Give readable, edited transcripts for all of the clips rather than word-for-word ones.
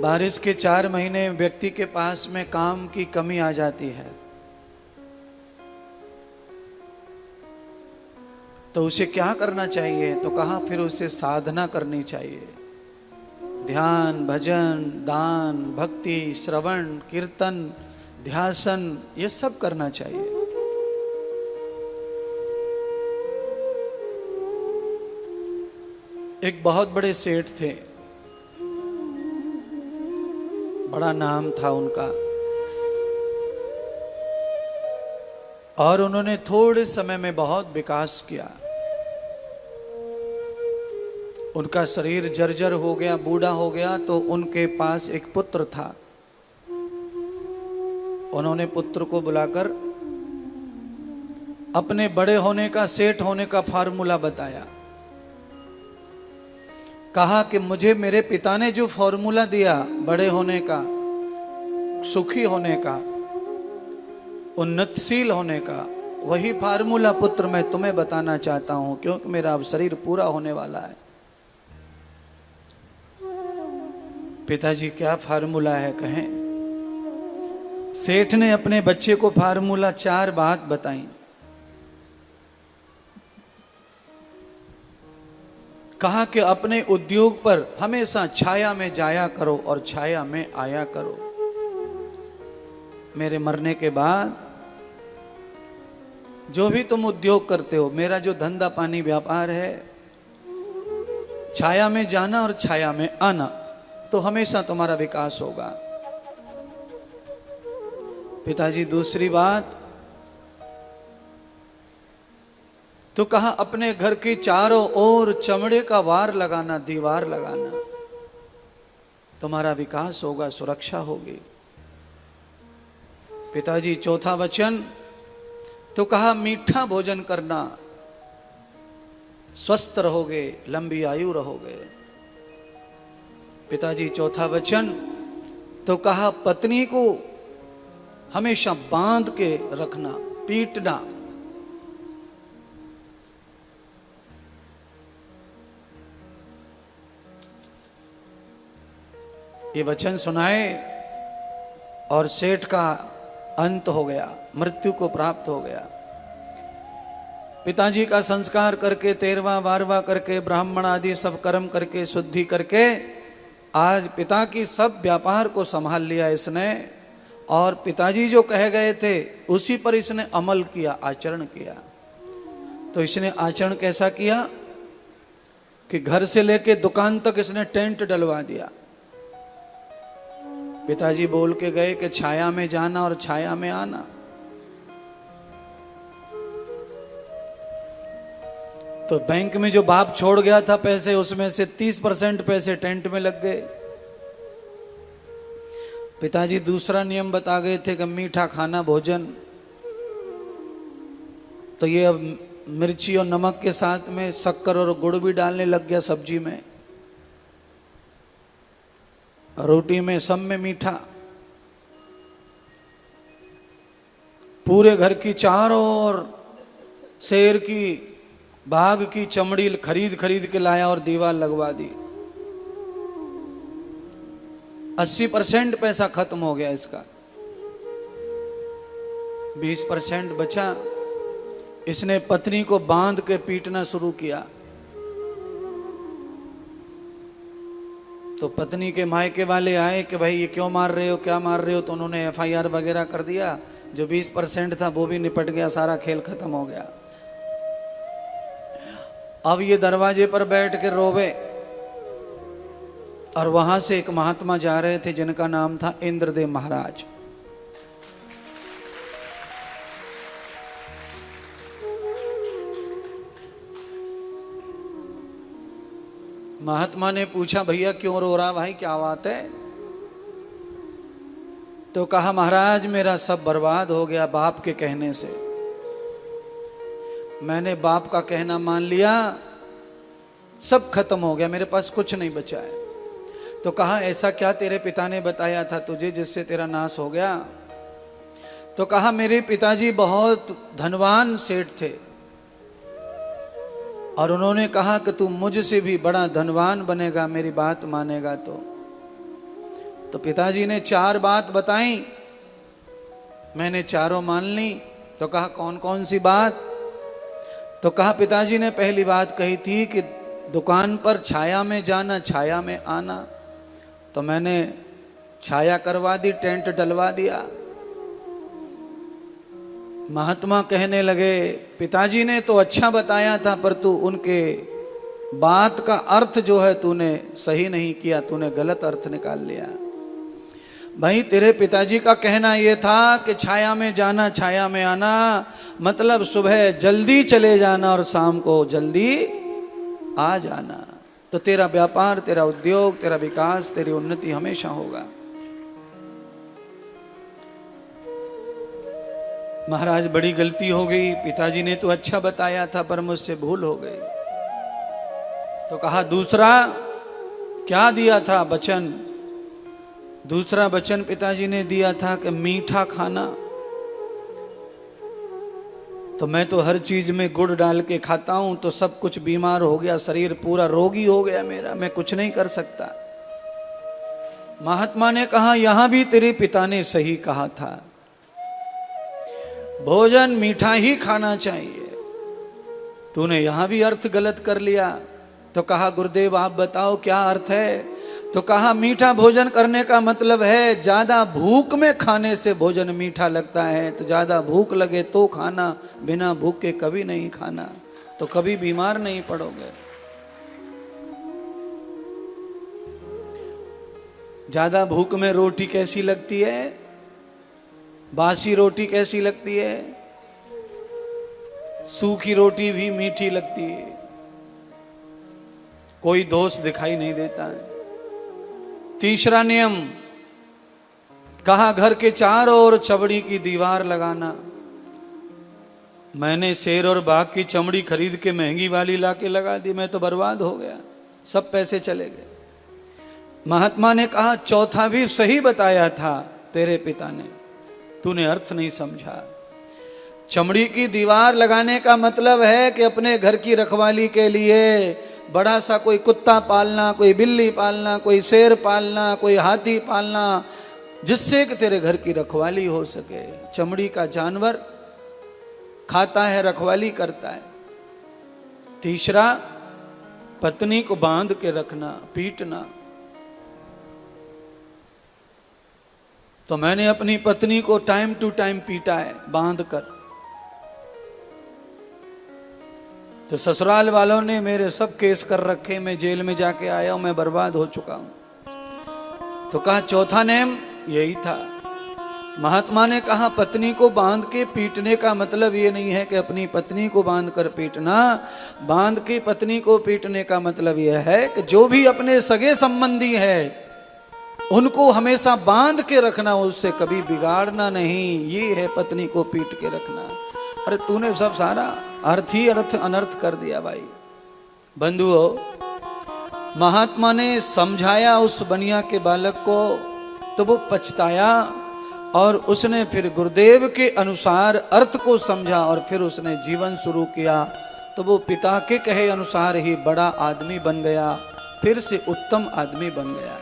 बारिश के 4 महीने व्यक्ति के पास में काम की कमी आ जाती है, तो उसे क्या करना चाहिए? तो कहा फिर उसे साधना करनी चाहिए। ध्यान, भजन, दान, भक्ति, श्रवण, कीर्तन, ध्यासन, ये सब करना चाहिए। एक बहुत बड़े सेठ थे, बड़ा नाम था उनका, और उन्होंने थोड़े समय में बहुत विकास किया। उनका शरीर जर्जर हो गया, बूढ़ा हो गया, तो उनके पास एक पुत्र था। उन्होंने पुत्र को बुलाकर अपने बड़े होने का, सेठ होने का फार्मूला बताया। कहा कि मुझे मेरे पिता ने जो फॉर्मूला दिया बड़े होने का, सुखी होने का, उन्नतशील होने का, वही फार्मूला पुत्र मैं तुम्हें बताना चाहता हूं, क्योंकि मेरा अब शरीर पूरा होने वाला है। पिताजी क्या फार्मूला है कहें? सेठ ने अपने बच्चे को फार्मूला 4 बात बताई। कहा कि अपने उद्योग पर हमेशा छाया में जाया करो और छाया में आया करो। मेरे मरने के बाद जो भी तुम उद्योग करते हो, मेरा जो धंधा पानी व्यापार है, छाया में जाना और छाया में आना, तो हमेशा तुम्हारा विकास होगा। पिताजी दूसरी बात तो कहा अपने घर की चारों ओर चमड़े का वार लगाना, दीवार लगाना, तुम्हारा विकास होगा, सुरक्षा होगी। पिताजी चौथा वचन तो कहा मीठा भोजन करना, स्वस्थ रहोगे, लंबी आयु रहोगे। पिताजी चौथा वचन तो कहा पत्नी को हमेशा बांध के रखना, पीटना। ये वचन सुनाए और सेठ का अंत हो गया, मृत्यु को प्राप्त हो गया। पिताजी का संस्कार करके, 13वां 12वां करके, ब्राह्मण आदि सब कर्म करके, शुद्धि करके, आज पिता की सब व्यापार को संभाल लिया इसने। और पिताजी जो कह गए थे उसी पर इसने अमल किया, आचरण किया। तो इसने आचरण कैसा किया कि घर से लेके दुकान तक इसने टेंट डलवा दिया। पिताजी बोल के गए कि छाया में जाना और छाया में आना। तो बैंक में जो बाप छोड़ गया था पैसे, उसमें से 30% पैसे टेंट में लग गए। पिताजी दूसरा नियम बता गए थे कि मीठा खाना भोजन, तो ये अब मिर्ची और नमक के साथ में शक्कर और गुड़ भी डालने लग गया सब्जी में, रोटी में, सब में मीठा। पूरे घर की चारों ओर शेर की, बाघ की चमड़ी खरीद खरीद के लाया और दीवार लगवा दी। 80% पैसा खत्म हो गया इसका, 20% बचा। इसने पत्नी को बांध के पीटना शुरू किया। तो पत्नी के मायके वाले आए कि भाई ये क्यों मार रहे हो, क्या मार रहे हो? तो उन्होंने FIR वगैरह कर दिया। जो 20% था वो भी निपट गया, सारा खेल खत्म हो गया। अब ये दरवाजे पर बैठ के रोवे, और वहां से एक महात्मा जा रहे थे जिनका नाम था इंद्रदेव महाराज। महात्मा ने पूछा भैया क्यों रो रहा भाई, क्या बात है? तो कहा महाराज मेरा सब बर्बाद हो गया बाप के कहने से। मैंने बाप का कहना मान लिया, सब खत्म हो गया, मेरे पास कुछ नहीं बचा है। तो कहा ऐसा क्या तेरे पिता ने बताया था तुझे जिससे तेरा नाश हो गया? तो कहा मेरे पिताजी बहुत धनवान सेठ थे, और उन्होंने कहा कि तू मुझसे भी बड़ा धनवान बनेगा, मेरी बात मानेगा तो। तो पिताजी ने 4 बात बताई, मैंने चारों मान ली। तो कहा कौन कौन सी बात? तो कहा पिताजी ने पहली बात कही थी कि दुकान पर छाया में जाना, छाया में आना। तो मैंने छाया करवा दी, टेंट डलवा दिया। महात्मा कहने लगे पिताजी ने तो अच्छा बताया था, पर तू उनके बात का अर्थ जो है तूने सही नहीं किया, तूने गलत अर्थ निकाल लिया। भाई तेरे पिताजी का कहना यह था कि छाया में जाना, छाया में आना, मतलब सुबह जल्दी चले जाना और शाम को जल्दी आ जाना। तो तेरा व्यापार, तेरा उद्योग, तेरा विकास, तेरी उन्नति हमेशा होगा। महाराज बड़ी गलती हो गई, पिताजी ने तो अच्छा बताया था पर मुझसे भूल हो गई। तो कहा दूसरा क्या दिया था वचन? दूसरा वचन पिताजी ने दिया था कि मीठा खाना। तो मैं तो हर चीज में गुड़ डाल के खाता हूं, तो सब कुछ बीमार हो गया, शरीर पूरा रोगी हो गया मेरा, मैं कुछ नहीं कर सकता। महात्मा ने कहा यहां भी तेरे पिता ने सही कहा था, भोजन मीठा ही खाना चाहिए, तूने यहां भी अर्थ गलत कर लिया। तो कहा गुरुदेव आप बताओ क्या अर्थ है? तो कहा मीठा भोजन करने का मतलब है ज्यादा भूख में खाने से भोजन मीठा लगता है, तो ज्यादा भूख लगे तो खाना, बिना भूख के कभी नहीं खाना, तो कभी बीमार नहीं पड़ोगे। ज्यादा भूख में रोटी कैसी लगती है? बासी रोटी कैसी लगती है? सूखी रोटी भी मीठी लगती है, कोई दोष दिखाई नहीं देता है। तीसरा नियम कहा घर के चारों ओर चमड़ी की दीवार लगाना। मैंने शेर और बाघ की चमड़ी खरीद के महंगी वाली लाके लगा दी, मैं तो बर्बाद हो गया, सब पैसे चले गए। महात्मा ने कहा चौथा भी सही बताया था तेरे पिता ने, तूने अर्थ नहीं समझा। चमड़ी की दीवार लगाने का मतलब है कि अपने घर की रखवाली के लिए बड़ा सा कोई कुत्ता पालना, कोई बिल्ली पालना, कोई शेर पालना, कोई हाथी पालना, जिससे कि तेरे घर की रखवाली हो सके। चमड़ी का जानवर खाता है, रखवाली करता है। तीसरा पत्नी को बांध के रखना, पीटना। तो मैंने अपनी पत्नी को टाइम टू टाइम पीटा है, बांध कर। तो ससुराल वालों ने मेरे सब केस कर रखे, मैं जेल में जाके आया हूं, मैं बर्बाद हो चुका हूं। तो कहा चौथा नेम यही था। महात्मा ने कहा पत्नी को बांध के पीटने का मतलब ये नहीं है कि अपनी पत्नी को बांध कर पीटना। बांध के पत्नी को पीटने का मतलब यह है कि जो भी अपने सगे संबंधी है उनको हमेशा बांध के रखना, उससे कभी बिगाड़ना नहीं। ये है पत्नी को पीट के रखना। अरे तूने सब सारा अर्थ ही अर्थ अनर्थ कर दिया भाई। बंधुओं, महात्मा ने समझाया उस बनिया के बालक को, तो वो पछताया और उसने फिर गुरुदेव के अनुसार अर्थ को समझा और फिर उसने जीवन शुरू किया। तो वो पिता के कहे अनुसार ही बड़ा आदमी बन गया, फिर से उत्तम आदमी बन गया।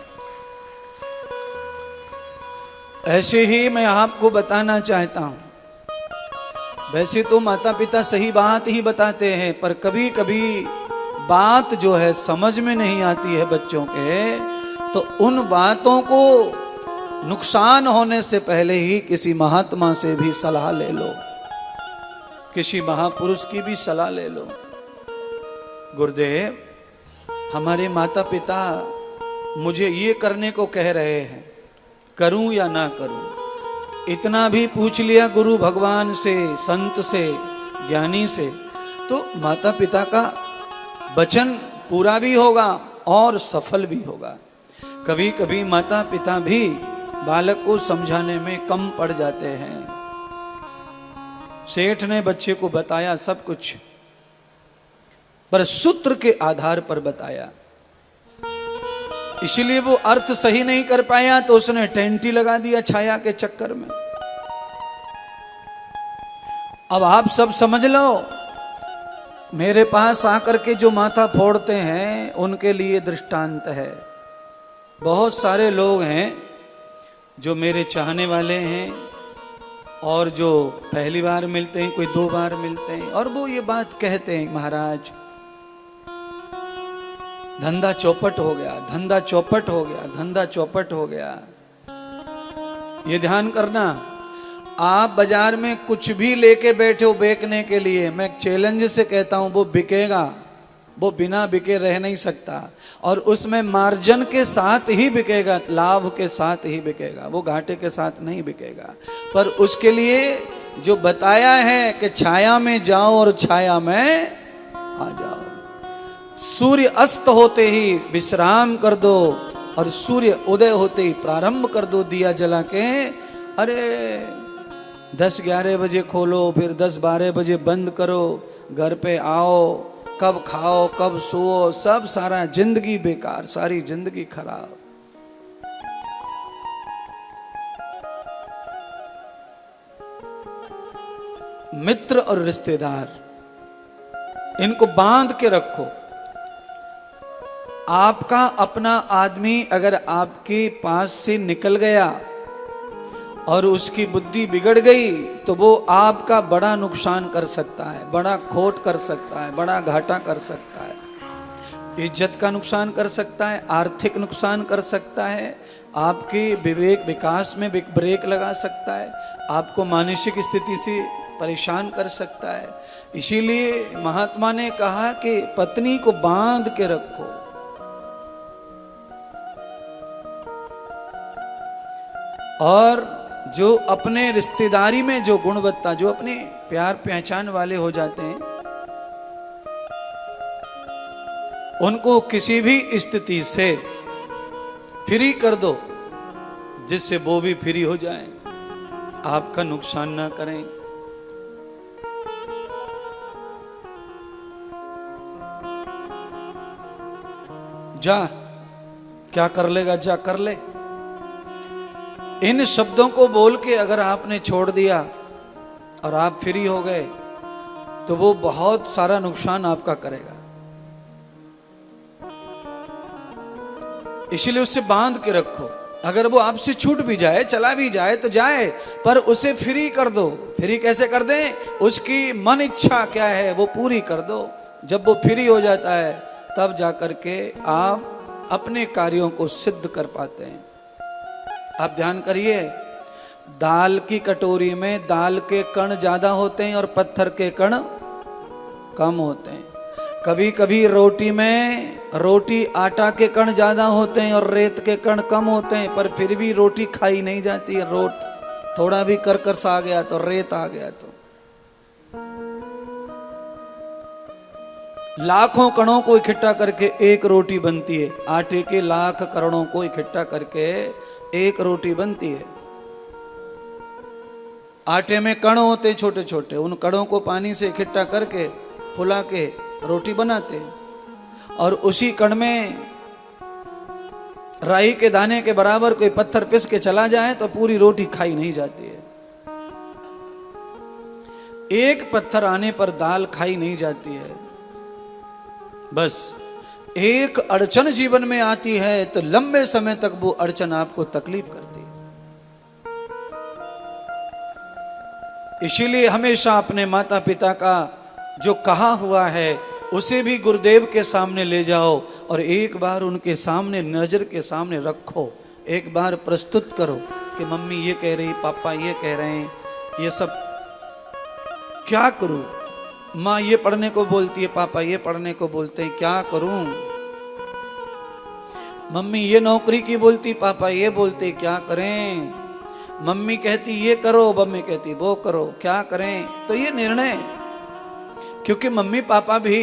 ऐसे ही मैं आपको बताना चाहता हूं, वैसे तो माता पिता सही बात ही बताते हैं, पर कभी कभी बात जो है समझ में नहीं आती है बच्चों के, तो उन बातों को नुकसान होने से पहले ही किसी महात्मा से भी सलाह ले लो, किसी महापुरुष की भी सलाह ले लो। गुरुदेव, हमारे माता पिता मुझे ये करने को कह रहे हैं, करूं या ना करूं? इतना भी पूछ लिया गुरु भगवान से, संत से, ज्ञानी से, तो माता पिता का वचन पूरा भी होगा और सफल भी होगा। कभी कभी माता पिता भी बालक को समझाने में कम पड़ जाते हैं। सेठ ने बच्चे को बताया सब कुछ, पर सूत्र के आधार पर बताया, इसलिए वो अर्थ सही नहीं कर पाया, तो उसने टेंटी लगा दिया छाया के चक्कर में। अब आप सब समझ लो, मेरे पास आकर के जो माथा फोड़ते हैं उनके लिए दृष्टांत है। बहुत सारे लोग हैं जो मेरे चाहने वाले हैं और जो पहली बार मिलते हैं, कोई 2 बार मिलते हैं, और वो ये बात कहते हैं, महाराज धंधा चौपट हो गया, धंधा चौपट हो गया, धंधा चौपट हो गया। ये ध्यान करना, आप बाजार में कुछ भी लेके बैठे हो बेचने के लिए, मैं चैलेंज से कहता हूं वो बिकेगा, वो बिना बिके रह नहीं सकता, और उसमें मार्जिन के साथ ही बिकेगा, लाभ के साथ ही बिकेगा, वो घाटे के साथ नहीं बिकेगा। पर उसके लिए जो बताया है कि छाया में जाओ और छाया में आ जाओ, सूर्य अस्त होते ही विश्राम कर दो और सूर्य उदय होते ही प्रारंभ कर दो दिया जला के। अरे 10-11 बजे खोलो, फिर 10-12 बजे बंद करो, घर पे आओ, कब खाओ कब सोओ, सब सारा जिंदगी बेकार, सारी जिंदगी खराब। मित्र और रिश्तेदार, इनको बांध के रखो। आपका अपना आदमी अगर आपके पास से निकल गया और उसकी बुद्धि बिगड़ गई तो वो आपका बड़ा नुकसान कर सकता है, बड़ा खोट कर सकता है, बड़ा घाटा कर सकता है, इज्जत का नुकसान कर सकता है, आर्थिक नुकसान कर सकता है, आपके विवेक विकास में ब्रेक लगा सकता है, आपको मानसिक स्थिति से परेशान कर सकता है। इसीलिए महात्मा ने कहा कि पत्नी को बांध के रखो। और जो अपने रिश्तेदारी में जो गुणवत्ता, जो अपने प्यार पहचान वाले हो जाते हैं, उनको किसी भी स्थिति से फ्री कर दो, जिससे वो भी फ्री हो जाएं, आपका नुकसान ना करें। जा, क्या कर लेगा, जा कर ले। इन शब्दों को बोल के अगर आपने छोड़ दिया और आप फ्री हो गए तो वो बहुत सारा नुकसान आपका करेगा। इसलिए उससे बांध के रखो। अगर वो आपसे छूट भी जाए, चला भी जाए तो जाए, पर उसे फ्री कर दो। फ्री कैसे कर दें? उसकी मन इच्छा क्या है वो पूरी कर दो। जब वो फ्री हो जाता है तब जाकर के आप अपने कार्यों को सिद्ध कर पाते हैं। आप ध्यान करिए, दाल की कटोरी में दाल के कण ज्यादा होते हैं और पत्थर के कण कम होते हैं। कभी कभी रोटी में रोटी आटा के कण ज्यादा होते हैं और रेत के कण कम होते हैं, पर फिर भी रोटी खाई नहीं जाती है। रोट थोड़ा भी करकस आ गया तो रेत आ गया तो। लाखों कणों को इकट्ठा करके एक रोटी बनती है। आटे के लाख कणों को इकट्ठा करके एक रोटी बनती है। आटे में कण होते छोटे छोटे, उन कणों को पानी से इकट्ठा करके फुला के रोटी बनाते हैं। और उसी कण में राई के दाने के बराबर कोई पत्थर पिस के चला जाए तो पूरी रोटी खाई नहीं जाती है। एक पत्थर आने पर दाल खाई नहीं जाती है। बस एक अड़चन जीवन में आती है तो लंबे समय तक वो अड़चन आपको तकलीफ करती है। इसीलिए हमेशा अपने माता पिता का जो कहा हुआ है उसे भी गुरुदेव के सामने ले जाओ और एक बार उनके सामने, नजर के सामने रखो। एक बार प्रस्तुत करो कि मम्मी ये कह रही, पापा ये कह रहे हैं, ये सब क्या करूं? माँ ये पढ़ने को बोलती है, पापा ये पढ़ने को बोलते हैं, क्या करूं? मम्मी ये नौकरी की बोलती, पापा ये बोलते, क्या करें? मम्मी कहती ये करो, मम्मी कहती वो करो, क्या करें? तो ये निर्णय, क्योंकि मम्मी पापा भी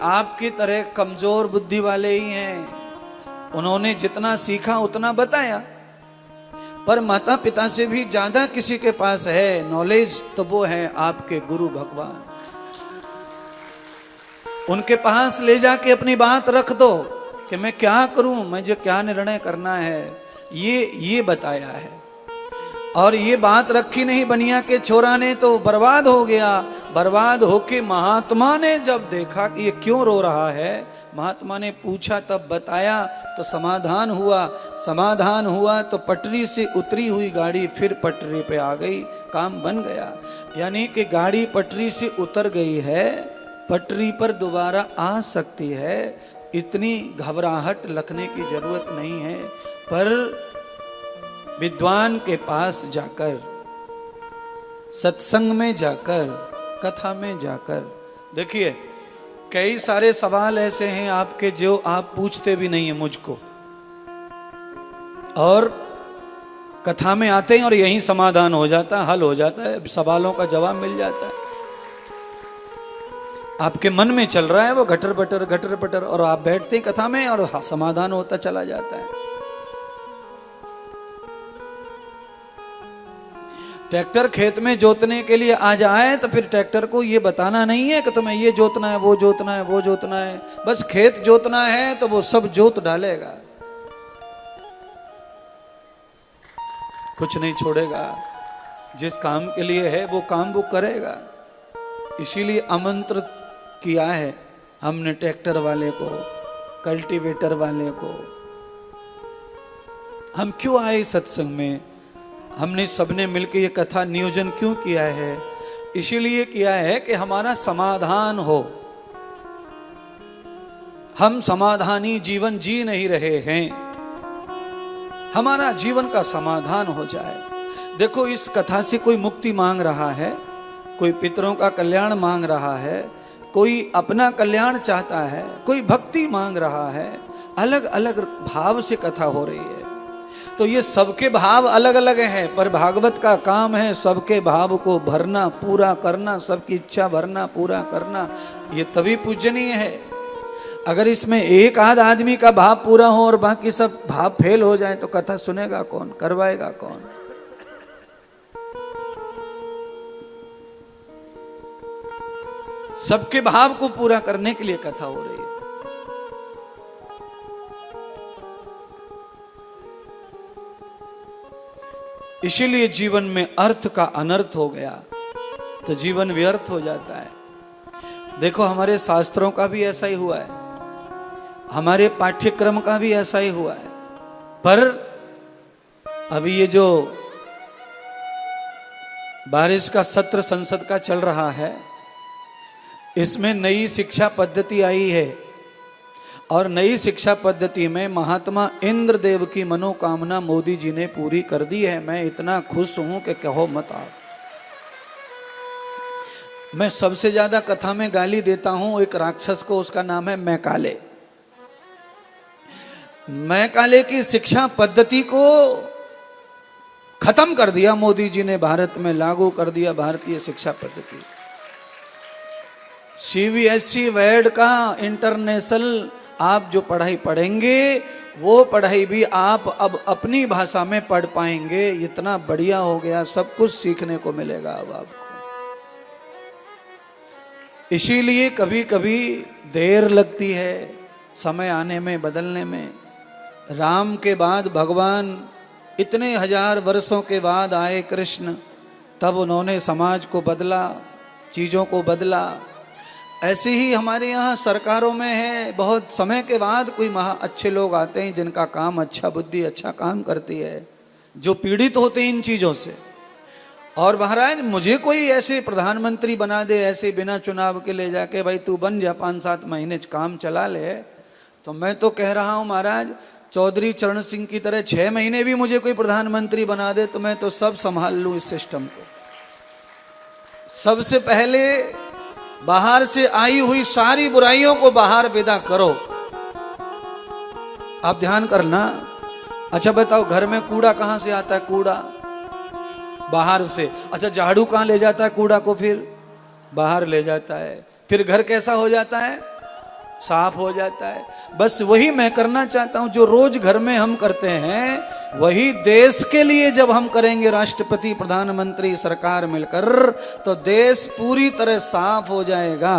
आपकी तरह कमजोर बुद्धि वाले ही हैं। उन्होंने जितना सीखा उतना बताया, पर माता पिता से भी ज्यादा किसी के पास है नॉलेज तो वो है आपके गुरु भगवान। उनके पास ले जाके अपनी बात रख दो कि मैं क्या करूं, मुझे क्या निर्णय करना है, ये बताया है। और ये बात रखी नहीं बनिया के छोरा ने तो बर्बाद हो गया। बर्बाद होके महात्मा ने जब देखा कि ये क्यों रो रहा है, महात्मा ने पूछा तब बताया तो समाधान हुआ। समाधान हुआ तो पटरी से उतरी हुई गाड़ी फिर पटरी पे आ गई, काम बन गया। यानी कि गाड़ी पटरी से उतर गई है, पटरी पर दोबारा आ सकती है, इतनी घबराहट लगने की जरूरत नहीं है। पर विद्वान के पास जाकर, सत्संग में जाकर, कथा में जाकर, देखिए कई सारे सवाल ऐसे हैं आपके जो आप पूछते भी नहीं है मुझको, और कथा में आते हैं और यही समाधान हो जाता है, हल हो जाता है, सवालों का जवाब मिल जाता है। आपके मन में चल रहा है वो घटर बटर, और आप बैठते हैं कथा में और समाधान होता चला जाता है। ट्रैक्टर खेत में जोतने के लिए आ जाए तो फिर ट्रैक्टर को ये बताना नहीं है कि तुम्हें ये जोतना है, वो जोतना है, वो जोतना है, बस खेत जोतना है तो वो सब जोत डालेगा, कुछ नहीं छोड़ेगा। जिस काम के लिए है वो काम वो करेगा। इसीलिए आमंत्रित किया है हमने ट्रैक्टर वाले को, कल्टीवेटर वाले को। हम क्यों आए सत्संग में? हमने सबने मिलकर ये कथा नियोजन क्यों किया है? इसीलिए किया है कि हमारा समाधान हो। हम समाधानी जीवन जी नहीं रहे हैं, हमारा जीवन का समाधान हो जाए। देखो इस कथा से कोई मुक्ति मांग रहा है, कोई पितरों का कल्याण मांग रहा है, कोई अपना कल्याण चाहता है, कोई भक्ति मांग रहा है। अलग अलग भाव से कथा हो रही है, तो ये सबके भाव अलग अलग हैं, पर भागवत का काम है सबके भाव को भरना, पूरा करना, सबकी इच्छा भरना, पूरा करना। ये तभी पूजनीय है। अगर इसमें एक आध आदमी का भाव पूरा हो और बाकी सब भाव फेल हो जाए तो कथा सुनेगा कौन, करवाएगा कौन? सबके भाव को पूरा करने के लिए कथा हो रही है। इसीलिए जीवन में अर्थ का अनर्थ हो गया तो जीवन व्यर्थ हो जाता है। देखो हमारे शास्त्रों का भी ऐसा ही हुआ है, हमारे पाठ्यक्रम का भी ऐसा ही हुआ है। पर अभी ये जो बारिश का सत्र संसद का चल रहा है, इसमें नई शिक्षा पद्धति आई है, और नई शिक्षा पद्धति में महात्मा इंद्रदेव की मनोकामना मोदी जी ने पूरी कर दी है। मैं इतना खुश हूं कि कहो मत आप। मैं सबसे ज्यादा कथा में गाली देता हूं एक राक्षस को, उसका नाम है मैकाले। मैकाले की शिक्षा पद्धति को खत्म कर दिया मोदी जी ने, भारत में लागू कर दिया भारतीय शिक्षा पद्धति। सीबीएसई वेड का इंटरनेशनल आप जो पढ़ाई पढ़ेंगे वो पढ़ाई भी आप अब अपनी भाषा में पढ़ पाएंगे। इतना बढ़िया हो गया, सब कुछ सीखने को मिलेगा अब आपको। इसीलिए कभी कभी देर लगती है समय आने में, बदलने में। राम के बाद भगवान इतने हजार वर्षों के बाद आए कृष्ण, तब उन्होंने समाज को बदला, चीजों को बदला। ऐसे ही हमारे यहाँ सरकारों में है, बहुत समय के बाद कोई अच्छे लोग आते हैं जिनका काम अच्छा, बुद्धि अच्छा काम करती है, जो पीड़ित होते हैं इन चीजों से। और महाराज मुझे कोई ऐसे प्रधानमंत्री बना दे, ऐसे बिना चुनाव के ले जाके भाई तू बन जा, 5-7 महीने काम चला ले, तो मैं तो कह रहा हूं महाराज चौधरी चरण सिंह की तरह 6 महीने भी मुझे कोई प्रधानमंत्री बना दे तो मैं तो सब संभाल लूं इस सिस्टम को। सबसे पहले बाहर से आई हुई सारी बुराइयों को बाहर विदा करो। आप ध्यान करना। अच्छा बताओ, घर में कूड़ा कहां से आता है? कूड़ा बाहर से। अच्छा झाड़ू कहां ले जाता है कूड़ा को? फिर बाहर ले जाता है। फिर घर कैसा हो जाता है? साफ हो जाता है। बस वही मैं करना चाहता हूं जो रोज घर में हम करते हैं, वही देश के लिए जब हम करेंगे, राष्ट्रपति, प्रधानमंत्री, सरकार मिलकर, तो देश पूरी तरह साफ हो जाएगा।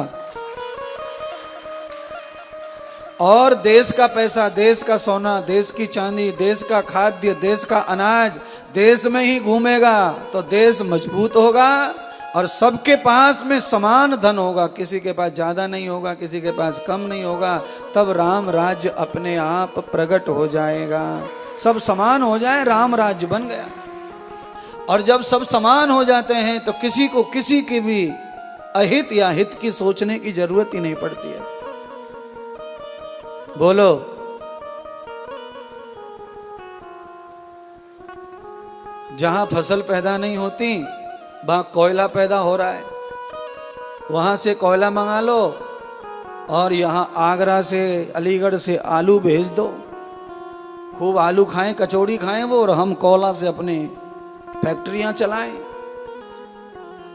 और देश का पैसा, देश का सोना, देश की चांदी, देश का खाद्य, देश का अनाज देश में ही घूमेगा तो देश मजबूत होगा और सबके पास में समान धन होगा। किसी के पास ज्यादा नहीं होगा, किसी के पास कम नहीं होगा। तब राम राज्य अपने आप प्रकट हो जाएगा। सब समान हो जाए, राम राज्य बन गया। और जब सब समान हो जाते हैं तो किसी को किसी की भी अहित या हित की सोचने की जरूरत ही नहीं पड़ती है। बोलो, जहां फसल पैदा नहीं होती वहां कोयला पैदा हो रहा है, वहां से कोयला मंगा लो और यहां आगरा से, अलीगढ़ से आलू भेज दो, खूब आलू खाएं, कचौड़ी खाएं वो, और हम कोयला से अपने फैक्ट्रियां चलाएं।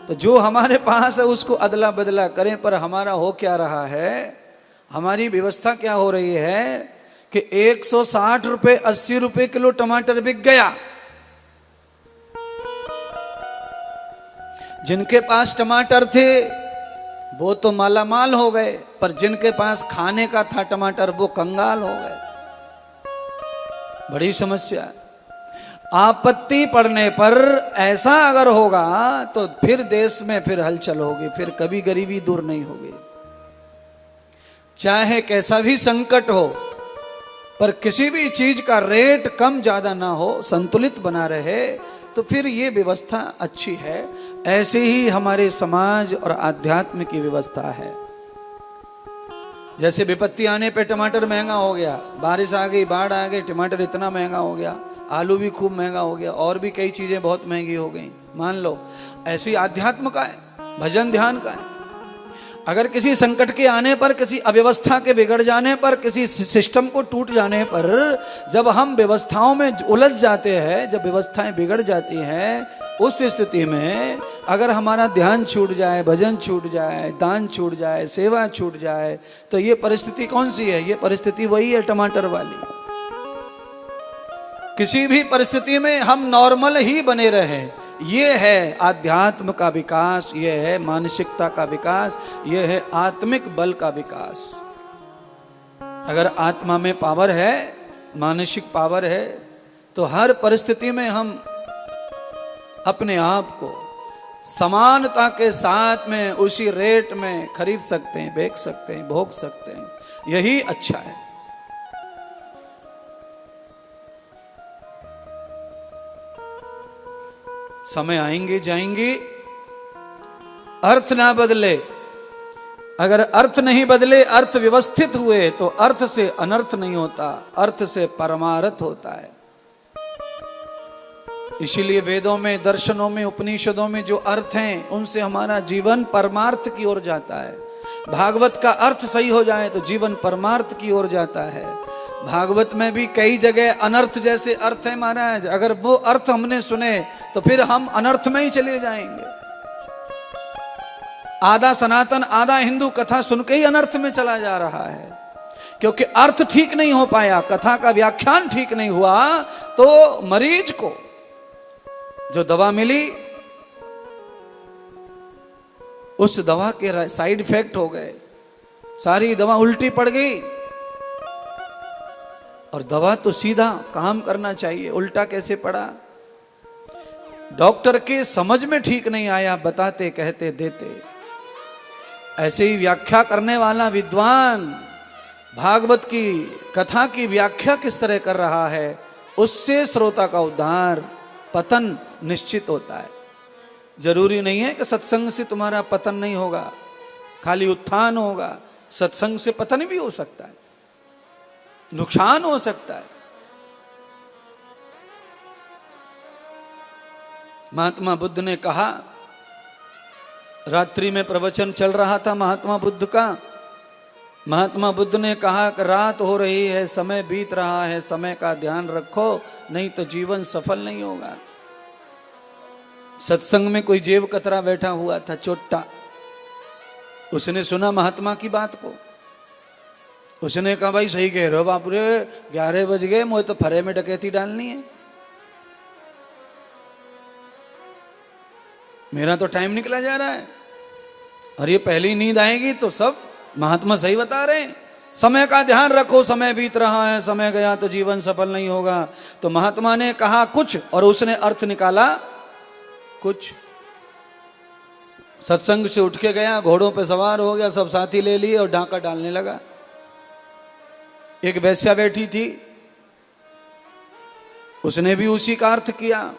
तो जो हमारे पास है उसको अदला बदला करें, पर हमारा हो क्या रहा है, हमारी व्यवस्था क्या हो रही है कि 160 रुपए 80 रुपए किलो टमाटर बिक गया। जिनके पास टमाटर थे वो तो माला माल हो गए, पर जिनके पास खाने का था टमाटर वो कंगाल हो गए। बड़ी समस्या। आपत्ति पड़ने पर ऐसा अगर होगा तो फिर देश में फिर हलचल होगी, फिर कभी गरीबी दूर नहीं होगी। चाहे कैसा भी संकट हो, पर किसी भी चीज का रेट कम ज्यादा ना हो, संतुलित बना रहे, तो फिर ये व्यवस्था अच्छी है। ऐसे ही हमारे समाज और आध्यात्म की व्यवस्था है। जैसे विपत्ति आने पे टमाटर महंगा हो गया, बारिश आ गई, बाढ़ आ गई, टमाटर इतना महंगा हो गया, आलू भी खूब महंगा हो गया, और भी कई चीजें बहुत महंगी हो गई, मान लो। ऐसी आध्यात्म का है, भजन ध्यान का है। अगर किसी संकट के आने पर, किसी अव्यवस्था के बिगड़ जाने पर, किसी सिस्टम को टूट जाने पर, जब हम व्यवस्थाओं में उलझ जाते हैं, जब व्यवस्थाएं बिगड़ जाती हैं, उस स्थिति में अगर हमारा ध्यान छूट जाए, भजन छूट जाए, दान छूट जाए, सेवा छूट जाए, तो ये परिस्थिति कौन सी है? ये परिस्थिति वही है टमाटर वाली। किसी भी परिस्थिति में हम नॉर्मल ही बने रहें, ये है आध्यात्म का विकास, ये है मानसिकता का विकास, ये है आत्मिक बल का विकास। अगर आत्मा में पावर है, मानसिक पावर है, तो हर परिस्थिति में हम अपने आप को समानता के साथ में उसी रेट में खरीद सकते हैं, बेच सकते हैं, भोग सकते हैं। यही अच्छा है। समय आएंगे जाएंगे, अर्थ ना बदले। अगर अर्थ नहीं बदले, अर्थ व्यवस्थित हुए, तो अर्थ से अनर्थ नहीं होता, अर्थ से परमार्थ होता है। इसीलिए वेदों में, दर्शनों में, उपनिषदों में जो अर्थ हैं, उनसे हमारा जीवन परमार्थ की ओर जाता है। भागवत का अर्थ सही हो जाए तो जीवन परमार्थ की ओर जाता है। भागवत में भी कई जगह अनर्थ जैसे अर्थ है महाराज, अगर वो अर्थ हमने सुने तो फिर हम अनर्थ में ही चले जाएंगे। आधा सनातन, आधा हिंदू कथा सुन के ही अनर्थ में चला जा रहा है, क्योंकि अर्थ ठीक नहीं हो पाया, कथा का व्याख्यान ठीक नहीं हुआ, तो मरीज को जो दवा मिली उस दवा के साइड इफेक्ट हो गए, सारी दवा उल्टी पड़ गई। और दवा तो सीधा काम करना चाहिए, उल्टा कैसे पड़ा? डॉक्टर के समझ में ठीक नहीं आया, बताते, कहते, देते। ऐसे ही व्याख्या करने वाला विद्वान भागवत की कथा की व्याख्या किस तरह कर रहा है, उससे श्रोता का उद्धार, पतन निश्चित होता है। जरूरी नहीं है कि सत्संग से तुम्हारा पतन नहीं होगा, खाली उत्थान होगा। सत्संग से पतन भी हो सकता है, नुकसान हो सकता है। महात्मा बुद्ध ने कहा, रात्रि में प्रवचन चल रहा था महात्मा बुद्ध का, महात्मा बुद्ध ने कहा कि रात हो रही है, समय बीत रहा है, समय का ध्यान रखो, नहीं तो जीवन सफल नहीं होगा। सत्संग में कोई जेब कतरा बैठा हुआ था, चोट्टा, उसने सुना महात्मा की बात को। उसने कहा, भाई सही कह रहे हो बाप रे, 11 बज गए, मुझे तो फरे में डकैती डालनी है, मेरा तो टाइम निकला जा रहा है, और ये पहली नींद आएगी तो सब महात्मा सही बता रहे हैं, समय का ध्यान रखो, समय बीत रहा है, समय गया तो जीवन सफल नहीं होगा। तो महात्मा ने कहा कुछ और उसने अर्थ निकाला कुछ। सत्संग से उठ के गया, घोड़ों पे सवार हो गया, सब साथी ले लिए और डांका डालने लगा। एक वैश्या बैठी थी, उसने भी उसी का अर्थ किया,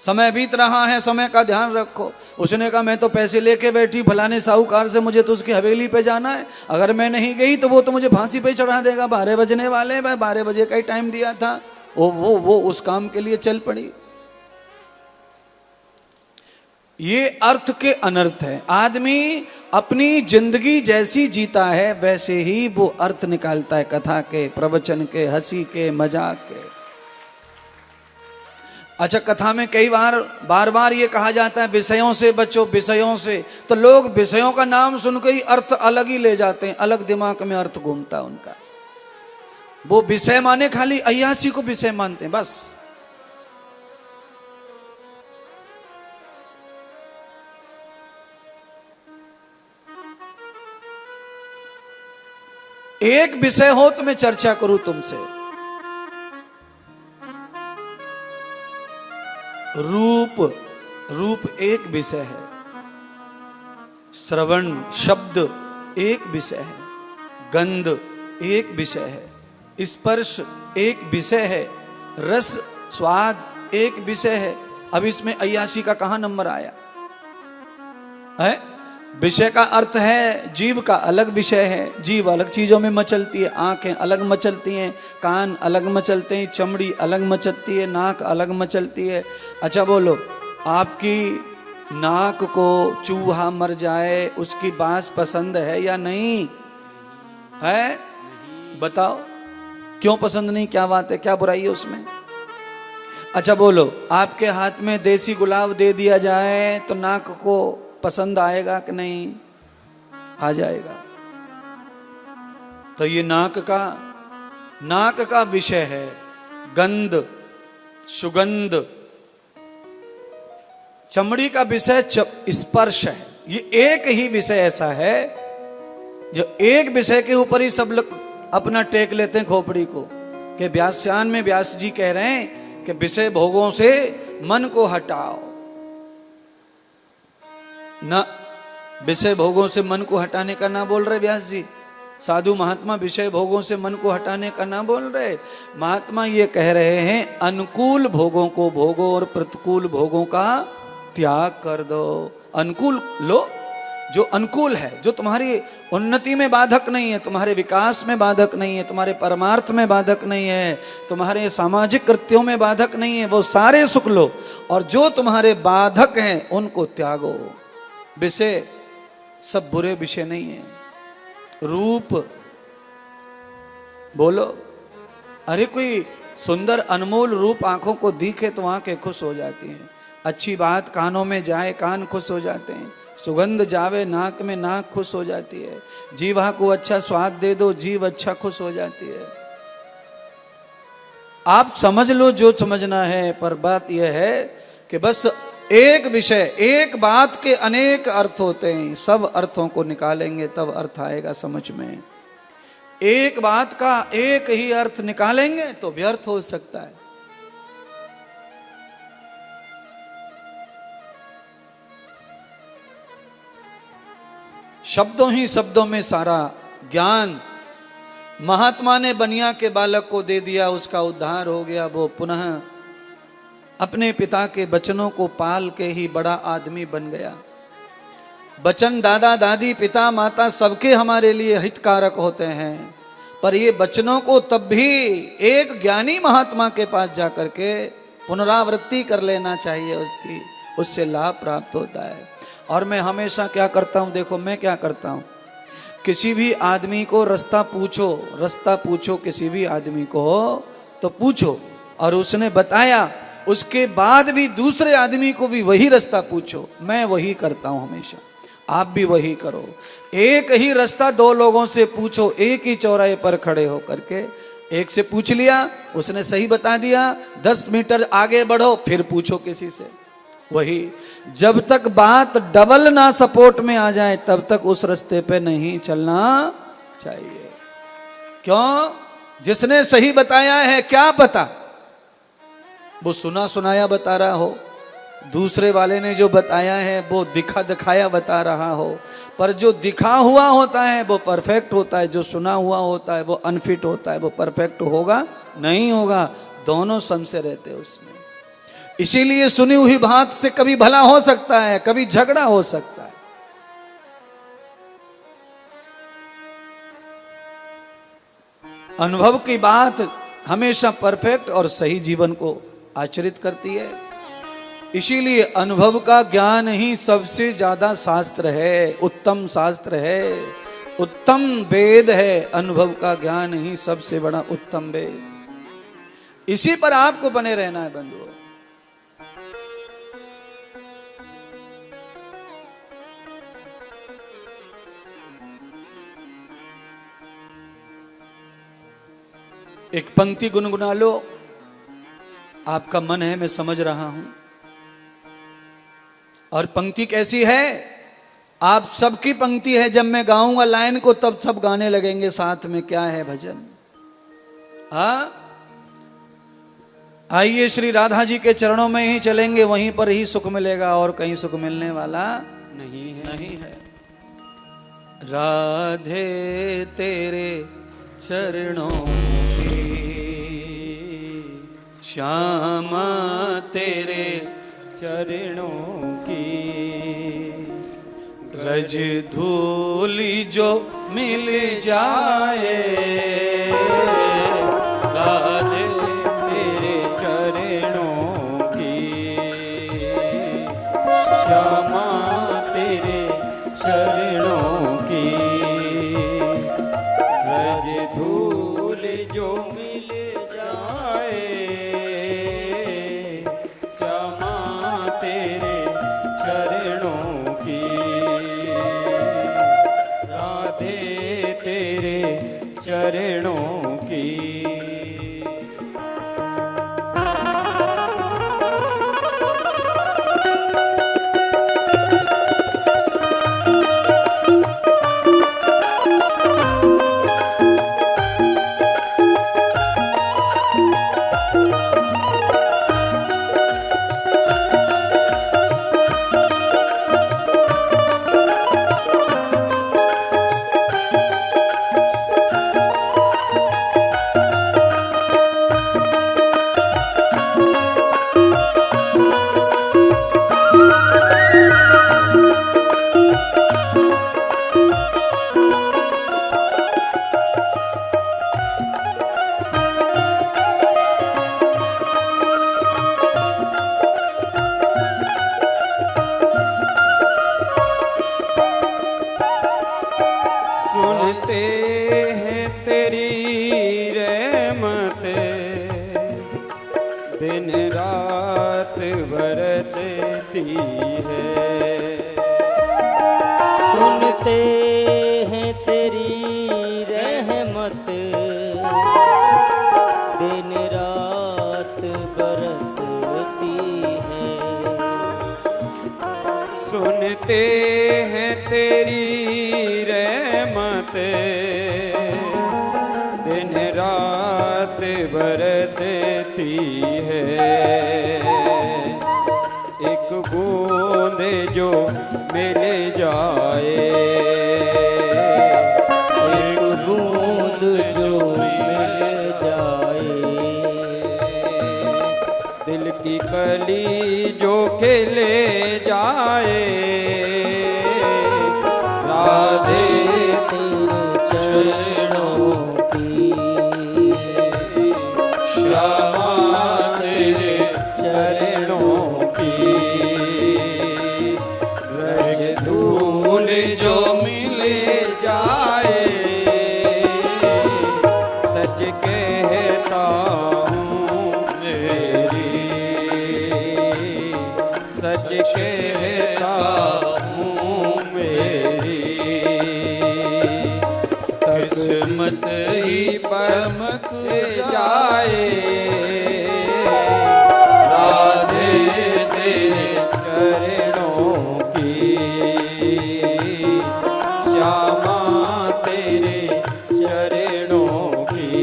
समय बीत रहा है, समय का ध्यान रखो। उसने कहा मैं तो पैसे लेके बैठी फलाने साहूकार से, मुझे तो उसकी हवेली पे जाना है, अगर मैं नहीं गई तो वो तो मुझे फांसी पे चढ़ा देगा, 12 बजने वाले, मैं 12 बजे का ही टाइम दिया था। वो उस काम के लिए चल पड़ी। ये अर्थ के अनर्थ है। आदमी अपनी जिंदगी जैसी जीता है वैसे ही वो अर्थ निकालता है, कथा के, प्रवचन के, हंसी के, मजाक के। अच्छा, कथा में कई बार बार ये कहा जाता है विषयों से बचो, विषयों से, तो लोग विषयों का नाम सुनकर ही अर्थ अलग ही ले जाते हैं, अलग दिमाग में अर्थ घूमता है उनका। वो विषय माने खाली अय्यासी को विषय मानते हैं बस। एक विषय हो तो मैं चर्चा करूं तुमसे। रूप एक विषय है, श्रवण शब्द एक विषय है, गंध एक विषय है, स्पर्श एक विषय है, रस स्वाद एक विषय है। अब इसमें अय्यासी का कहां नंबर आया है? विषय का अर्थ है जीव का अलग विषय है, जीव अलग चीजों में मचलती है, आंखें अलग मचलती हैं, कान अलग मचलते हैं, चमड़ी अलग मचलती है, नाक अलग मचलती है। अच्छा बोलो, आपकी नाक को चूहा मर जाए उसकी बांस पसंद है या नहीं है? बताओ क्यों पसंद नहीं, क्या बात है, क्या बुराई है उसमें? अच्छा बोलो, आपके हाथ में देसी गुलाब दे दिया जाए तो नाक को पसंद आएगा कि नहीं? आ जाएगा। तो ये नाक का विषय है गंध सुगंध। चमड़ी का विषय स्पर्श है। ये एक ही विषय ऐसा है जो एक विषय के ऊपर ही सब लोग अपना टेक लेते हैं खोपड़ी को, कि व्याख्यान में व्यास जी कह रहे हैं कि विषय भोगों से मन को हटाओ। ना, विषय भोगों से मन को हटाने का ना बोल रहे व्यास जी, साधु महात्मा विषय भोगों से मन को हटाने का ना बोल रहे। महात्मा ये कह रहे हैं अनुकूल भोगों को भोगो और प्रतिकूल भोगों का त्याग कर दो। अनुकूल लो, जो अनुकूल है, जो तुम्हारी उन्नति में बाधक नहीं है, तुम्हारे विकास में बाधक नहीं है, तुम्हारे परमार्थ में बाधक नहीं है, तुम्हारे सामाजिक कृत्यों में बाधक नहीं है, वो सारे सुख लो। और जो तुम्हारे बाधक हैं उनको त्यागो। विषय सब बुरे विषय नहीं है। रूप बोलो, अरे कोई सुंदर अनमोल रूप आंखों को दिखे तो आंखें खुश हो जाती हैं। अच्छी बात कानों में जाए कान खुश हो जाते हैं। सुगंध जावे नाक में नाक खुश हो जाती है। जीवा को अच्छा स्वाद दे दो, जीव अच्छा खुश हो जाती है। आप समझ लो जो समझना है, पर बात यह है कि बस एक विषय, एक बात के अनेक अर्थ होते हैं, सब अर्थों को निकालेंगे तब अर्थ आएगा समझ में। एक बात का एक ही अर्थ निकालेंगे तो व्यर्थ हो सकता है। शब्दों ही शब्दों में सारा ज्ञान। महात्मा ने बनिया के बालक को दे दिया, उसका उद्धार हो गया। वो पुनः अपने पिता के वचनों को पाल के ही बड़ा आदमी बन गया। वचन दादा दादी पिता माता सबके हमारे लिए हितकारक होते हैं, पर ये वचनों को तब भी एक ज्ञानी महात्मा के पास जाकर के पुनरावृत्ति कर लेना चाहिए उसकी, उससे लाभ प्राप्त होता है। और मैं हमेशा क्या करता हूं, देखो मैं क्या करता हूं, किसी भी आदमी को रास्ता पूछो किसी भी आदमी को तो पूछो, और उसने बताया उसके बाद भी दूसरे आदमी को भी वही रास्ता पूछो। मैं वही करता हूं हमेशा, आप भी वही करो। एक ही रास्ता दो लोगों से पूछो, एक ही चौराहे पर खड़े होकर के। एक से पूछ लिया, उसने सही बता दिया, 10 मीटर आगे बढ़ो, फिर पूछो किसी से। वही जब तक बात डबल ना सपोर्ट में आ जाए तब तक उस रास्ते पे नहीं चलना चाहिए। क्यों? जिसने सही बताया है क्या पता वो सुना सुनाया बता रहा हो, दूसरे वाले ने जो बताया है वो दिखा दिखाया बता रहा हो। पर जो दिखा हुआ होता है वो परफेक्ट होता है, जो सुना हुआ होता है वो अनफिट होता है, वो परफेक्ट होगा नहीं होगा। दोनों संशय रहते उसमें। इसीलिए सुनी हुई बात से कभी भला हो सकता है, कभी झगड़ा हो सकता है। अनुभव की बात हमेशा परफेक्ट और सही जीवन को आचरित करती है। इसीलिए अनुभव का ज्ञान ही सबसे ज्यादा शास्त्र है, उत्तम शास्त्र है, उत्तम वेद है। अनुभव का ज्ञान ही सबसे बड़ा उत्तम वेद। इसी पर आपको बने रहना है बंधुओं। एक पंक्ति गुनगुना लो, आपका मन है मैं समझ रहा हूं। और पंक्ति कैसी है? आप सबकी पंक्ति है। जब मैं गाऊंगा लाइन को तब सब गाने लगेंगे साथ में। क्या है भजन? हाँ, आइए श्री राधा जी के चरणों में ही चलेंगे, वहीं पर ही सुख मिलेगा और कहीं सुख मिलने वाला नहीं है। राधे तेरे चरणों की, श्यामा तेरे चरणों की, रज धूली जो मिल जाए, राधे तेरे चरणों की, श्यामा तेरे चरणों की, रज धूल जो मिल जाए, श्यामा तेरे चरणों की, राधे तेरे चरणों की। दिन रात बरसती है, सुनते हैं तेरी रहमत, दिन रात बरसती है। सुनते हैं तेरी रहमत, दिन रात बरसती है। एक बूंद जो मिल जाए, एक बूंद जो मिल जाए, दिल की कली जो खिले जाए, राधे तेरे चरणों की, श्यामा तेरे चरणों की, रज धूल जो मिल जाए, सच कहता हूँ मेरी, सच कहता हूँ मेरी, किस्मत ही चमक जाए, राधे तेरे चरणों की, श्यामा तेरे चरणों की।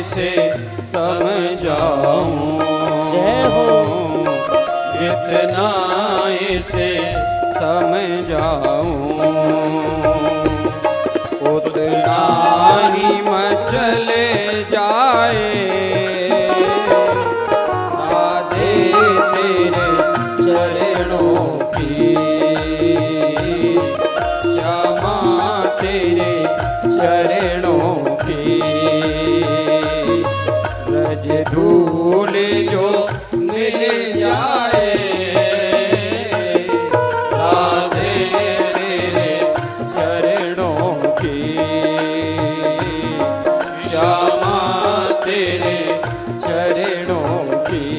इसे समझाऊं, जय हो। जितना इसे समझाऊं उतना ही मचले जाए राधे तेरे चरणों की, श्यामा तेरे चरणों की। ब्रज धूल जो मिल जाए राधे तेरे चरणों की, श्यामा तेरे चरणों की।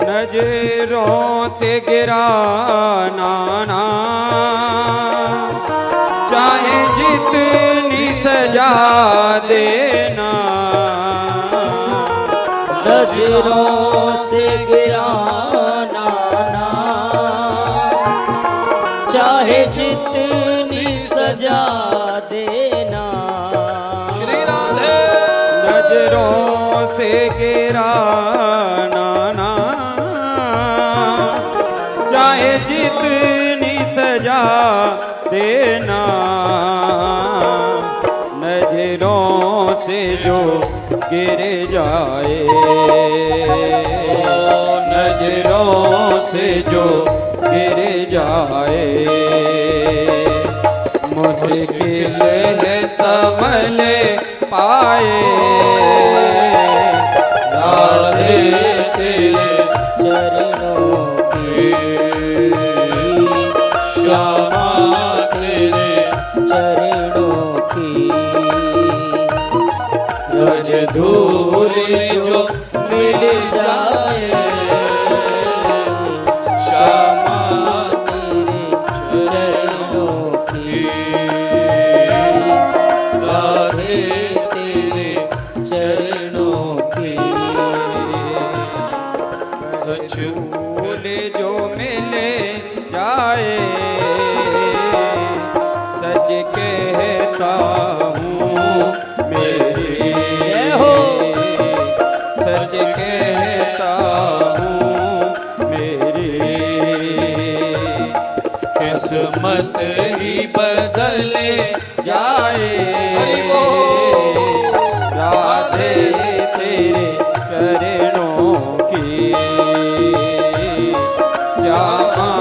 नजरों से गिराना ना चाहे जितनी सजा देना, नजरों से गिराना ना चाहे जितनी सजा देना। श्री राधे। नजरों से गिराना ना चाहे जितनी सजा देना, नजरों से जो गिर जाए, नजरों से जो गिर जाए, मुश्किल है संभल पाए राधे तेरे चरणों की, श्यामा तेरे चरणों की। ब्रज धूल जो मिल जाए श्यामा तेरे चरणों की, राधे तेरे चरणों की। सच भूल जो मिले जाए, सच कहता हूँ मेरी, सच कहता हूँ मेरी, किस्मत ही बदल जाए राधे तेरे चरणों की, श्यामा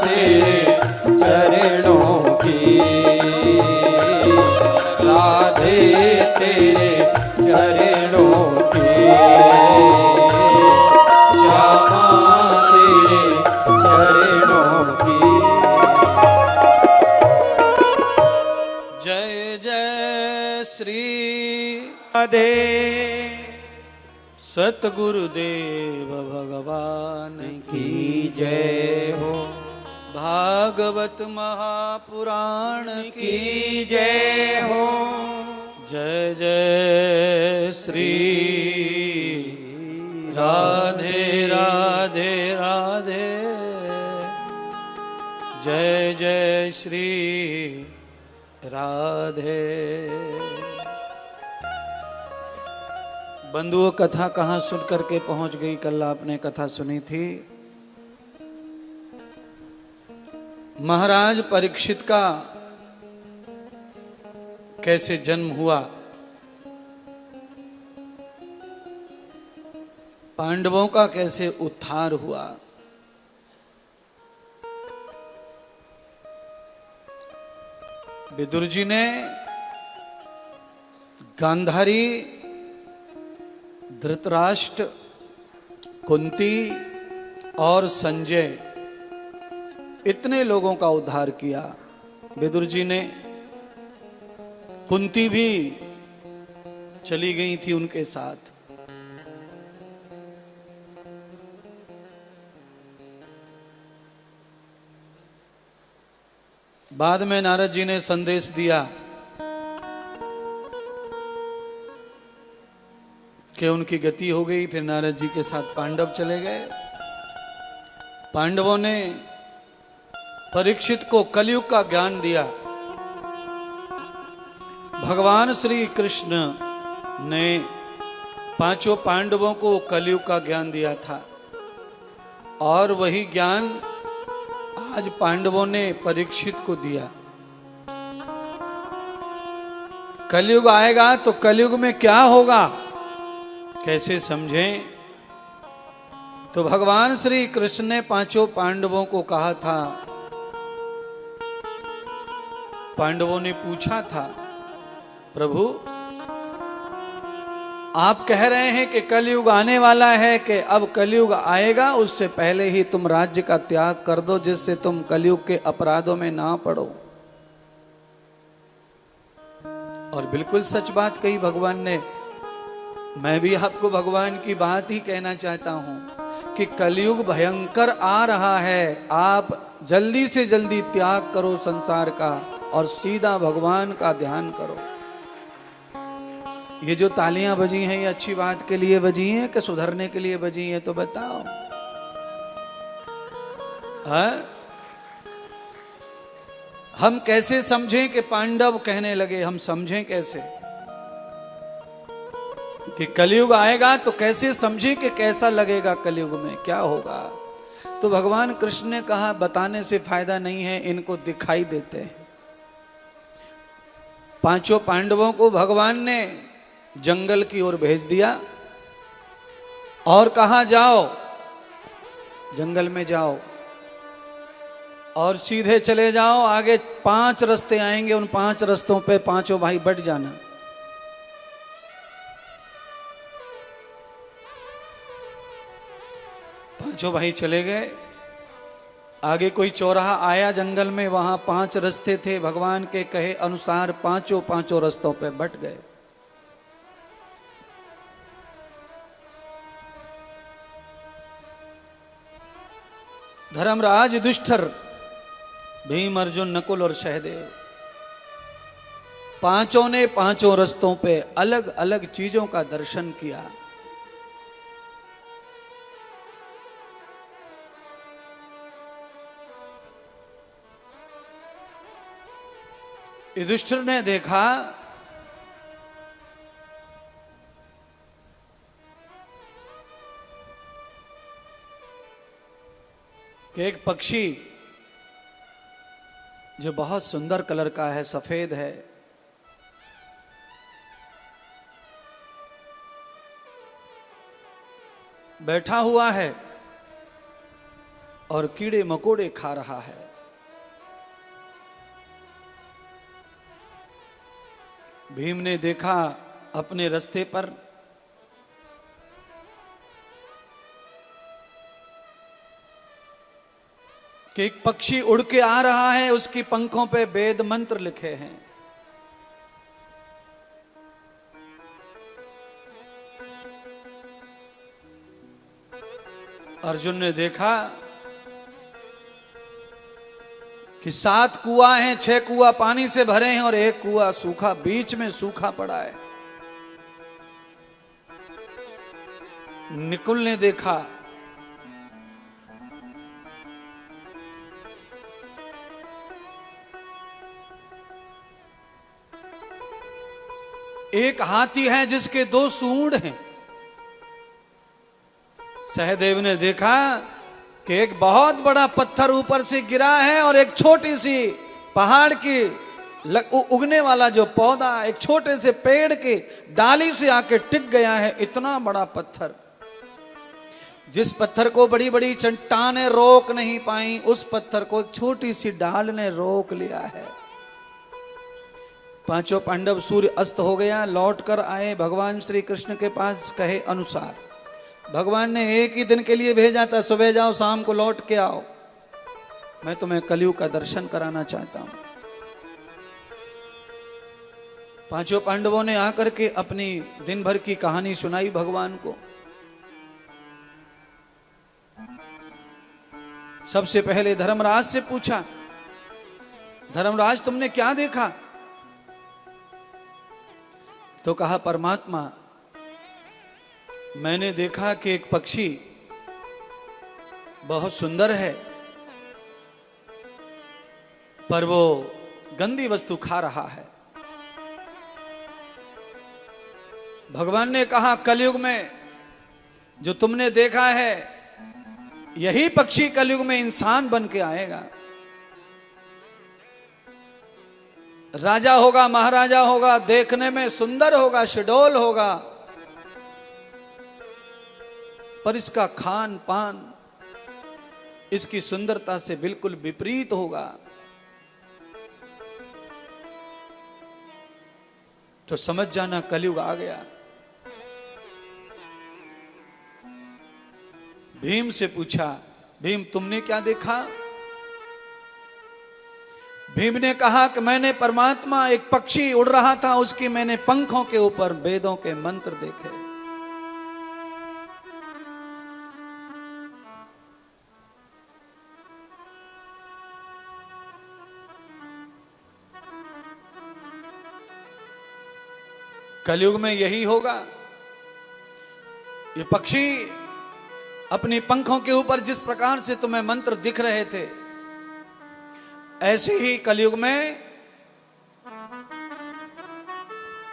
तेरे चरणों की, राधे तेरे चरणों की, श्यामा तेरे चरणों की। जय जय श्री राधे सतगुरुदेव भगवान की जय हो, भागवत महापुराण की जय हो। जय जय श्री राधे राधे राधे। जय जय श्री राधे। बंधुओं, कथा कहाँ सुन करके पहुंच गई? कल आपने कथा सुनी थी महाराज परीक्षित का कैसे जन्म हुआ, पांडवों का कैसे उद्धार हुआ, विदुर जी ने गांधारी, धृतराष्ट्र, कुंती और संजय, इतने लोगों का उद्धार किया। विदुर जी ने, कुंती भी चली गई थी उनके साथ। बाद में नारद जी ने संदेश दिया कि उनकी गति हो गई। फिर नारद जी के साथ पांडव चले गए। पांडवों ने परीक्षित को कलयुग का ज्ञान दिया। भगवान श्री कृष्ण ने पांचों पांडवों को कलयुग का ज्ञान दिया था और वही ज्ञान आज पांडवों ने परीक्षित को दिया। कलयुग आएगा तो कलयुग में क्या होगा, कैसे समझें? तो भगवान श्री कृष्ण ने पांचों पांडवों को कहा था। पांडवों ने पूछा था, प्रभु आप कह रहे हैं कि कलयुग आने वाला है, कि अब कलयुग आएगा, उससे पहले ही तुम राज्य का त्याग कर दो जिससे तुम कलयुग के अपराधों में ना पड़ो। और बिल्कुल सच बात कही भगवान ने। मैं भी आपको भगवान की बात ही कहना चाहता हूं कि कलयुग भयंकर आ रहा है। आप जल्दी से जल्दी त्याग करो संसार का और सीधा भगवान का ध्यान करो। ये जो तालियां बजी हैं, ये अच्छी बात के लिए बजी हैं कि सुधरने के लिए बजी हैं? तो बताओ। हम कैसे समझें कि पांडव कहने लगे? हम समझें कैसे कि कलयुग आएगा? तो कैसे समझें कि कैसा लगेगा कलयुग में, क्या होगा? तो भगवान कृष्ण ने कहा बताने से फायदा नहीं है, इनको दिखाई देते हैं। पांचों पांडवों को भगवान ने जंगल की ओर भेज दिया और कहा जाओ, जंगल में जाओ और सीधे चले जाओ। आगे 5 रास्ते आएंगे, उन 5 रास्तों पे पांचों भाई बढ़ जाना। पांचों भाई चले गए। आगे कोई चौराहा आया जंगल में, वहां 5 रास्ते थे। भगवान के कहे अनुसार पांचों रास्तों पे बट गए। धर्मराज युधिष्ठिर, भीम, अर्जुन, नकुल और सहदेव, पांचों ने पांचों रास्तों पे अलग अलग चीजों का दर्शन किया। युधिष्ठिर ने देखा कि एक पक्षी जो बहुत सुंदर कलर का है, सफेद है, बैठा हुआ है और कीड़े मकोड़े खा रहा है। भीम ने देखा अपने रास्ते पर कि एक पक्षी उड़ के आ रहा है, उसकी पंखों पे वेद मंत्र लिखे हैं। अर्जुन ने देखा कि 7 कुआं हैं, 6 कुआं पानी से भरे हैं और 1 कुआं सूखा, बीच में सूखा पड़ा है। निकुल ने देखा एक हाथी है जिसके 2 सूंड हैं। सहदेव ने देखा कि एक बहुत बड़ा पत्थर ऊपर से गिरा है और एक छोटी सी पहाड़ की उगने वाला जो पौधा एक छोटे से पेड़ के डाली से आके टिक गया है। इतना बड़ा पत्थर, जिस पत्थर को बड़ी बड़ी चट्टानें रोक नहीं पाई, उस पत्थर को एक छोटी सी डाल ने रोक लिया है। पांचों पांडव सूर्य अस्त हो गया, लौट कर आए भगवान श्री कृष्ण के पास। कहे अनुसार भगवान ने एक ही दिन के लिए भेजा था, सुबह जाओ शाम को लौट के आओ, मैं तुम्हें कलयुग का दर्शन कराना चाहता हूं। पांचों पांडवों ने आकर के अपनी दिन भर की कहानी सुनाई भगवान को। सबसे पहले धर्मराज से पूछा, धर्मराज तुमने क्या देखा? तो कहा परमात्मा, मैंने देखा कि एक पक्षी बहुत सुंदर है, पर वो गंदी वस्तु खा रहा है। भगवान ने कहा कलयुग में जो तुमने देखा है यही पक्षी कलयुग में इंसान बन के आएगा। राजा होगा, महाराजा होगा, देखने में सुंदर होगा, शडोल होगा, पर इसका खान पान इसकी सुंदरता से बिल्कुल विपरीत होगा। तो समझ जाना कलयुग आ गया। भीम से पूछा, भीम तुमने क्या देखा? भीम ने कहा कि मैंने परमात्मा एक पक्षी उड़ रहा था, उसकी मैंने पंखों के ऊपर वेदों के मंत्र देखे। कलयुग में यही होगा। ये पक्षी अपनी पंखों के ऊपर जिस प्रकार से तुम्हें मंत्र दिख रहे थे, ऐसे ही कलयुग में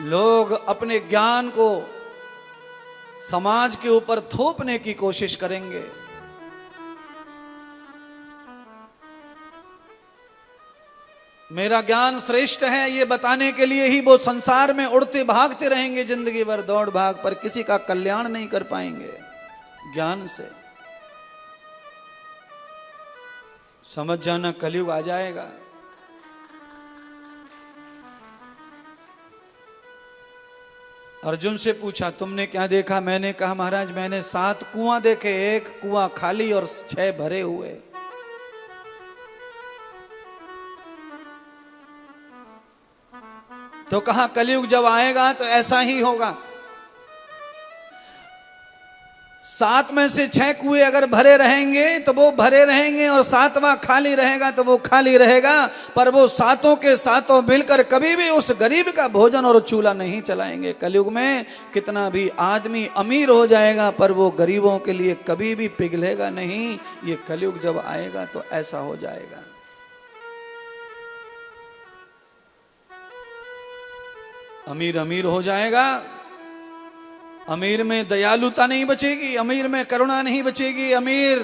लोग अपने ज्ञान को समाज के ऊपर थोपने की कोशिश करेंगे। मेरा ज्ञान श्रेष्ठ है ये बताने के लिए ही वो संसार में उड़ते भागते रहेंगे जिंदगी भर दौड़ भाग, पर किसी का कल्याण नहीं कर पाएंगे ज्ञान से। समझ जाना कलयुग आ जाएगा। अर्जुन से पूछा तुमने क्या देखा? मैंने कहा महाराज मैंने 7 कुआं देखे, एक कुआं खाली और 6 भरे हुए। तो कहा कलयुग जब आएगा तो ऐसा ही होगा। 7 में से 6 कुएं अगर भरे रहेंगे तो वो भरे रहेंगे, और 7वां खाली रहेगा तो वो खाली रहेगा, पर वो 7 के 7 मिलकर कभी भी उस गरीब का भोजन और चूल्हा नहीं चलाएंगे। कलयुग में कितना भी आदमी अमीर हो जाएगा पर वो गरीबों के लिए कभी भी पिघलेगा नहीं। ये कलयुग जब आएगा तो ऐसा हो जाएगा। अमीर अमीर हो जाएगा, अमीर में दयालुता नहीं बचेगी, अमीर में करुणा नहीं बचेगी, अमीर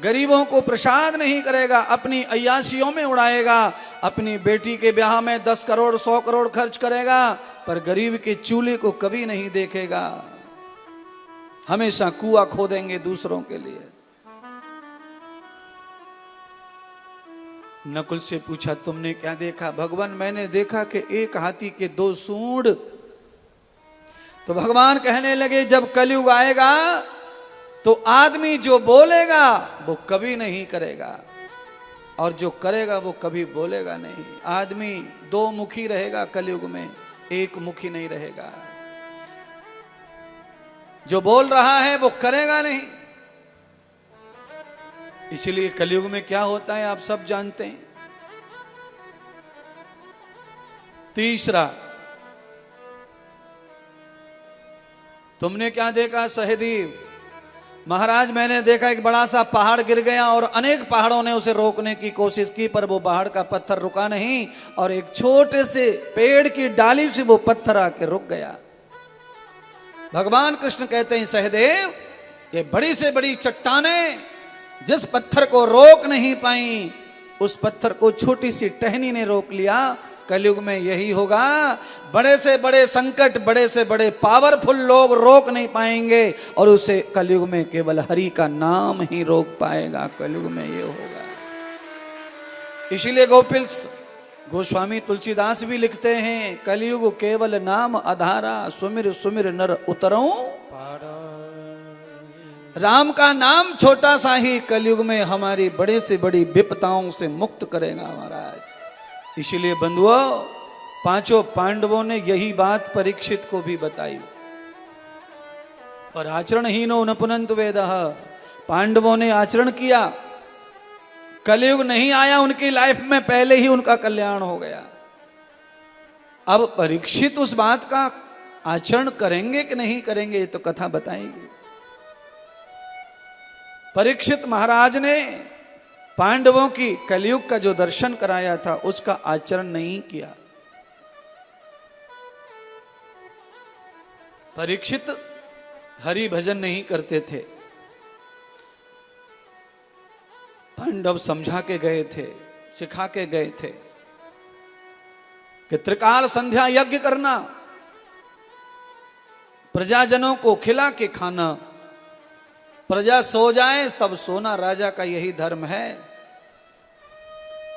गरीबों को प्रसाद नहीं करेगा, अपनी अय्यासियों में उड़ाएगा, अपनी बेटी के ब्याह में 10 करोड़ 100 करोड़ खर्च करेगा, पर गरीब के चूल्हे को कभी नहीं देखेगा। हमेशा कुआं खोदेंगे दूसरों के लिए। नकुल से पूछा तुमने क्या देखा? भगवान मैंने देखा कि एक हाथी के 2 सूंड। तो भगवान कहने लगे जब कलयुग आएगा तो आदमी जो बोलेगा वो कभी नहीं करेगा, और जो करेगा वो कभी बोलेगा नहीं। आदमी 2 मुखी रहेगा कलयुग में, 1 मुखी नहीं रहेगा। जो बोल रहा है वो करेगा नहीं। इसलिए कलयुग में क्या होता है आप सब जानते हैं। तीसरा, तुमने क्या देखा? सहदेव महाराज मैंने देखा एक बड़ा सा पहाड़ गिर गया और अनेक पहाड़ों ने उसे रोकने की कोशिश की, पर वो पहाड़ का पत्थर रुका नहीं, और एक छोटे से पेड़ की डाली से वो पत्थर आके रुक गया। भगवान कृष्ण कहते हैं सहदेव ये बड़ी से बड़ी चट्टानें जिस पत्थर को रोक नहीं पाई, उस पत्थर को छोटी सी टहनी ने रोक लिया। कलयुग में यही होगा। बड़े से बड़े संकट, बड़े से बड़े पावरफुल लोग रोक नहीं पाएंगे, और उसे कलयुग में केवल हरि का नाम ही रोक पाएगा। कलयुग में ये होगा। इसीलिए गोस्वामी तुलसीदास भी लिखते हैं, कलयुग केवल नाम आधारा, सुमिर सुमिर नर उतरऊं। राम का नाम छोटा सा ही कलयुग में हमारी बड़े से बड़ी विपताओं से मुक्त करेगा महाराज। इसीलिए बंधुओं, पांचों पांडवों ने यही बात परीक्षित को भी बताई। और आचरणहीनो न पुनंत वेदः, पांडवों ने आचरण किया, कलयुग नहीं आया उनकी लाइफ में, पहले ही उनका कल्याण हो गया। अब परीक्षित उस बात का आचरण करेंगे कि नहीं करेंगे, ये तो कथा बताएगी। परीक्षित महाराज ने पांडवों की कलयुग का जो दर्शन कराया था उसका आचरण नहीं किया। परीक्षित हरि भजन नहीं करते थे। पांडव समझा के गए थे, सिखा के गए थे कि त्रिकाल संध्या यज्ञ करना, प्रजाजनों को खिला के खाना, प्रजा सो जाए तब सोना, राजा का यही धर्म है।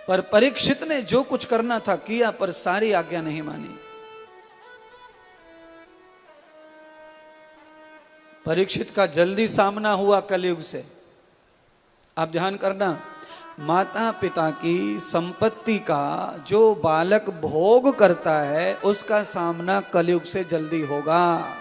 पर परीक्षित ने जो कुछ करना था किया, पर सारी आज्ञा नहीं मानी। परीक्षित का जल्दी सामना हुआ कलयुग से। आप ध्यान करना, माता पिता की संपत्ति का जो बालक भोग करता है उसका सामना कलयुग से जल्दी होगा।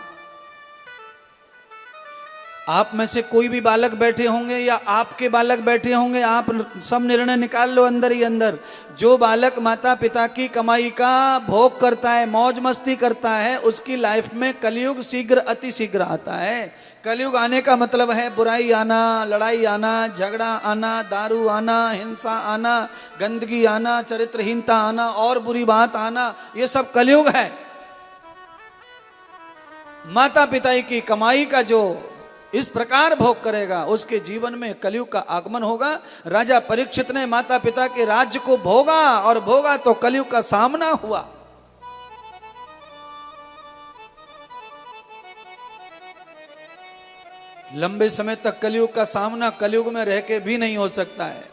आप में से कोई भी बालक बैठे होंगे या आपके बालक बैठे होंगे, आप सब निर्णय निकाल लो अंदर ही अंदर। जो बालक माता पिता की कमाई का भोग करता है, मौज मस्ती करता है, उसकी लाइफ में कलयुग शीघ्र अति शीघ्र आता है। कलयुग आने का मतलब है बुराई आना, लड़ाई आना, झगड़ा आना, दारू आना, हिंसा आना, गंदगी आना, चरित्रहीनता आना और बुरी बात आना, ये सब कलयुग है। माता पिता की कमाई का जो इस प्रकार भोग करेगा उसके जीवन में कलयुग का आगमन होगा। राजा परीक्षित ने माता पिता के राज्य को भोगा और भोगा तो कलयुग का सामना हुआ। लंबे समय तक कलयुग का सामना कलयुग में रह के भी नहीं हो सकता है।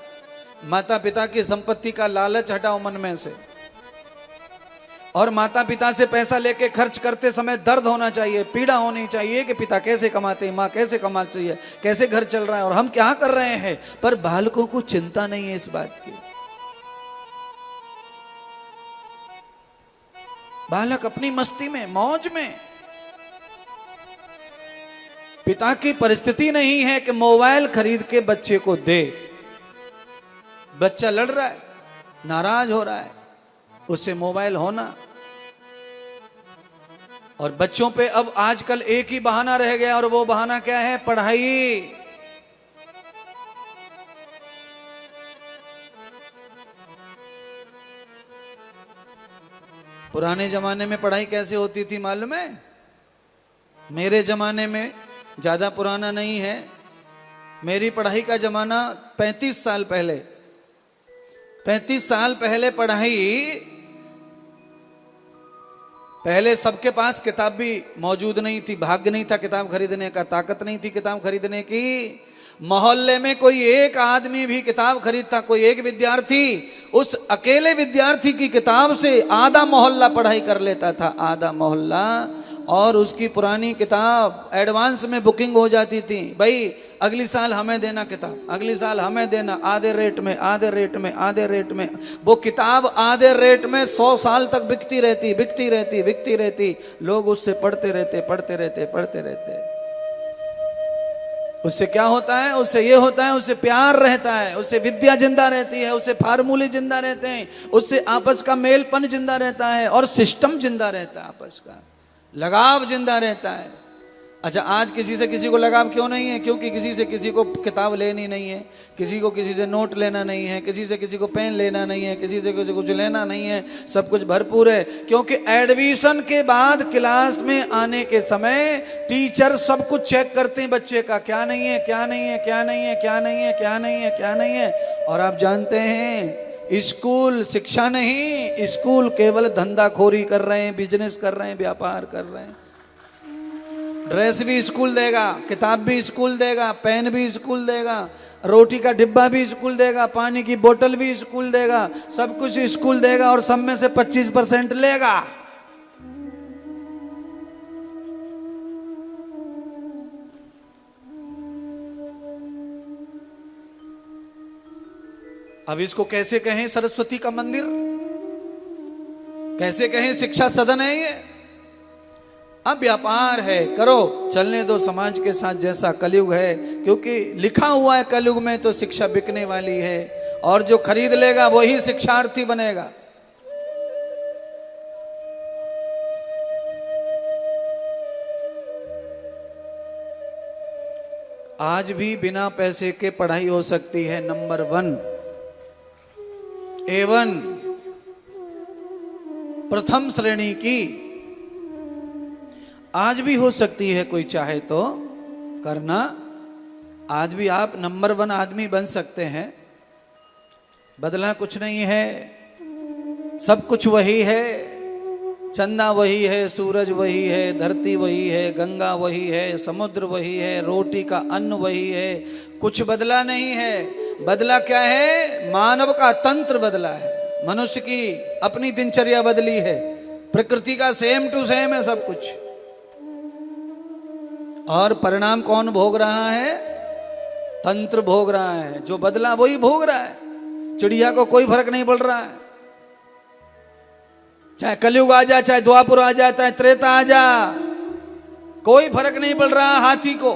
माता पिता की संपत्ति का लालच हटाओ मन में से, और माता पिता से पैसा लेके खर्च करते समय दर्द होना चाहिए, पीड़ा होनी चाहिए कि पिता कैसे कमाते हैं, माँ कैसे कमाती है, कैसे घर चल रहा है और हम क्या कर रहे हैं। पर बालकों को चिंता नहीं है इस बात की। बालक अपनी मस्ती में, मौज में। पिता की परिस्थिति नहीं है कि मोबाइल खरीद के बच्चे को दे। बच्चा लड़ रहा है, नाराज हो रहा है, उसे मोबाइल होना। और बच्चों पे अब आजकल एक ही बहाना रह गया, और वो बहाना क्या है? पढ़ाई। पुराने जमाने में पढ़ाई कैसे होती थी मालूम है? मेरे जमाने में, ज्यादा पुराना नहीं है, मेरी पढ़ाई का जमाना 35 साल पहले, 35 साल पहले पढ़ाई, पहले सबके पास किताब भी मौजूद नहीं थी, भाग्य नहीं था किताब खरीदने का, ताकत नहीं थी किताब खरीदने की। मोहल्ले में कोई एक आदमी भी किताब खरीदता, कोई एक विद्यार्थी, उस अकेले विद्यार्थी की किताब से आधा मोहल्ला पढ़ाई कर लेता था, आधा मोहल्ला। और उसकी पुरानी किताब एडवांस में बुकिंग हो जाती थी, भाई अगली साल हमें देना किताब, अगली साल हमें देना, आधे रेट में, आधे रेट में, आधे रेट में। वो किताब आधे रेट में 100 साल तक बिकती रहती, बिकती रहती, बिकती रहती। लोग उससे पढ़ते रहते, पढ़ते रहते, पढ़ते रहते। उससे क्या होता है? उससे ये होता है, उससे प्यार रहता है, उससे विद्या जिंदा रहती है, उससे फार्मूले जिंदा रहते हैं, उससे आपस का मेलपन जिंदा रहता है और सिस्टम जिंदा रहता है, आपस का लगाव जिंदा रहता है। अच्छा, आज किसी से किसी को लगाव क्यों नहीं है? क्योंकि किसी से किसी को किताब लेनी नहीं है, किसी को किसी से नोट लेना नहीं है, किसी से किसी को पेन लेना नहीं है, किसी से किसी को कुछ लेना नहीं है, सब कुछ भरपूर है। क्योंकि एडमिशन के बाद क्लास में आने के समय टीचर सब कुछ चेक करते हैं बच्चे का, क्या नहीं है, क्या नहीं है, क्या नहीं है, क्या नहीं है, क्या नहीं है, क्या नहीं है। और आप जानते हैं, स्कूल शिक्षा नहीं, स्कूल केवल धंधाखोरी कर रहे हैं, बिजनेस कर रहे हैं, व्यापार कर रहे हैं। ड्रेस भी स्कूल देगा, किताब भी स्कूल देगा, पेन भी स्कूल देगा, रोटी का डिब्बा भी स्कूल देगा, पानी की बोतल भी स्कूल देगा, सब कुछ स्कूल देगा और सब में से 25% लेगा। अब इसको कैसे कहें सरस्वती का मंदिर, कैसे कहें शिक्षा सदन है ये? अब व्यापार है, करो, चलने दो समाज के साथ जैसा कलयुग है, क्योंकि लिखा हुआ है कलयुग में तो शिक्षा बिकने वाली है, और जो खरीद लेगा वही शिक्षार्थी बनेगा। आज भी बिना पैसे के पढ़ाई हो सकती है, नंबर 1 A1 प्रथम श्रेणी की आज भी हो सकती है, कोई चाहे तो करना। आज भी आप नंबर 1 आदमी बन सकते हैं। बदला कुछ नहीं है, सब कुछ वही है, चंदा वही है, सूरज वही है, धरती वही है, गंगा वही है, समुद्र वही है, रोटी का अन्न वही है, कुछ बदला नहीं है। बदला क्या है? मानव का तंत्र बदला है, मनुष्य की अपनी दिनचर्या बदली है, प्रकृति का सेम टू सेम है सब कुछ। और परिणाम कौन भोग रहा है? तंत्र भोग रहा है, जो बदला वही भोग रहा है। चिड़िया को कोई फर्क नहीं पड़ रहा है, चाहे कलयुग आ जाए, चाहे द्वापुर आ जाए, चाहे त्रेता आ जा, कोई फर्क नहीं पड़ रहा हाथी को।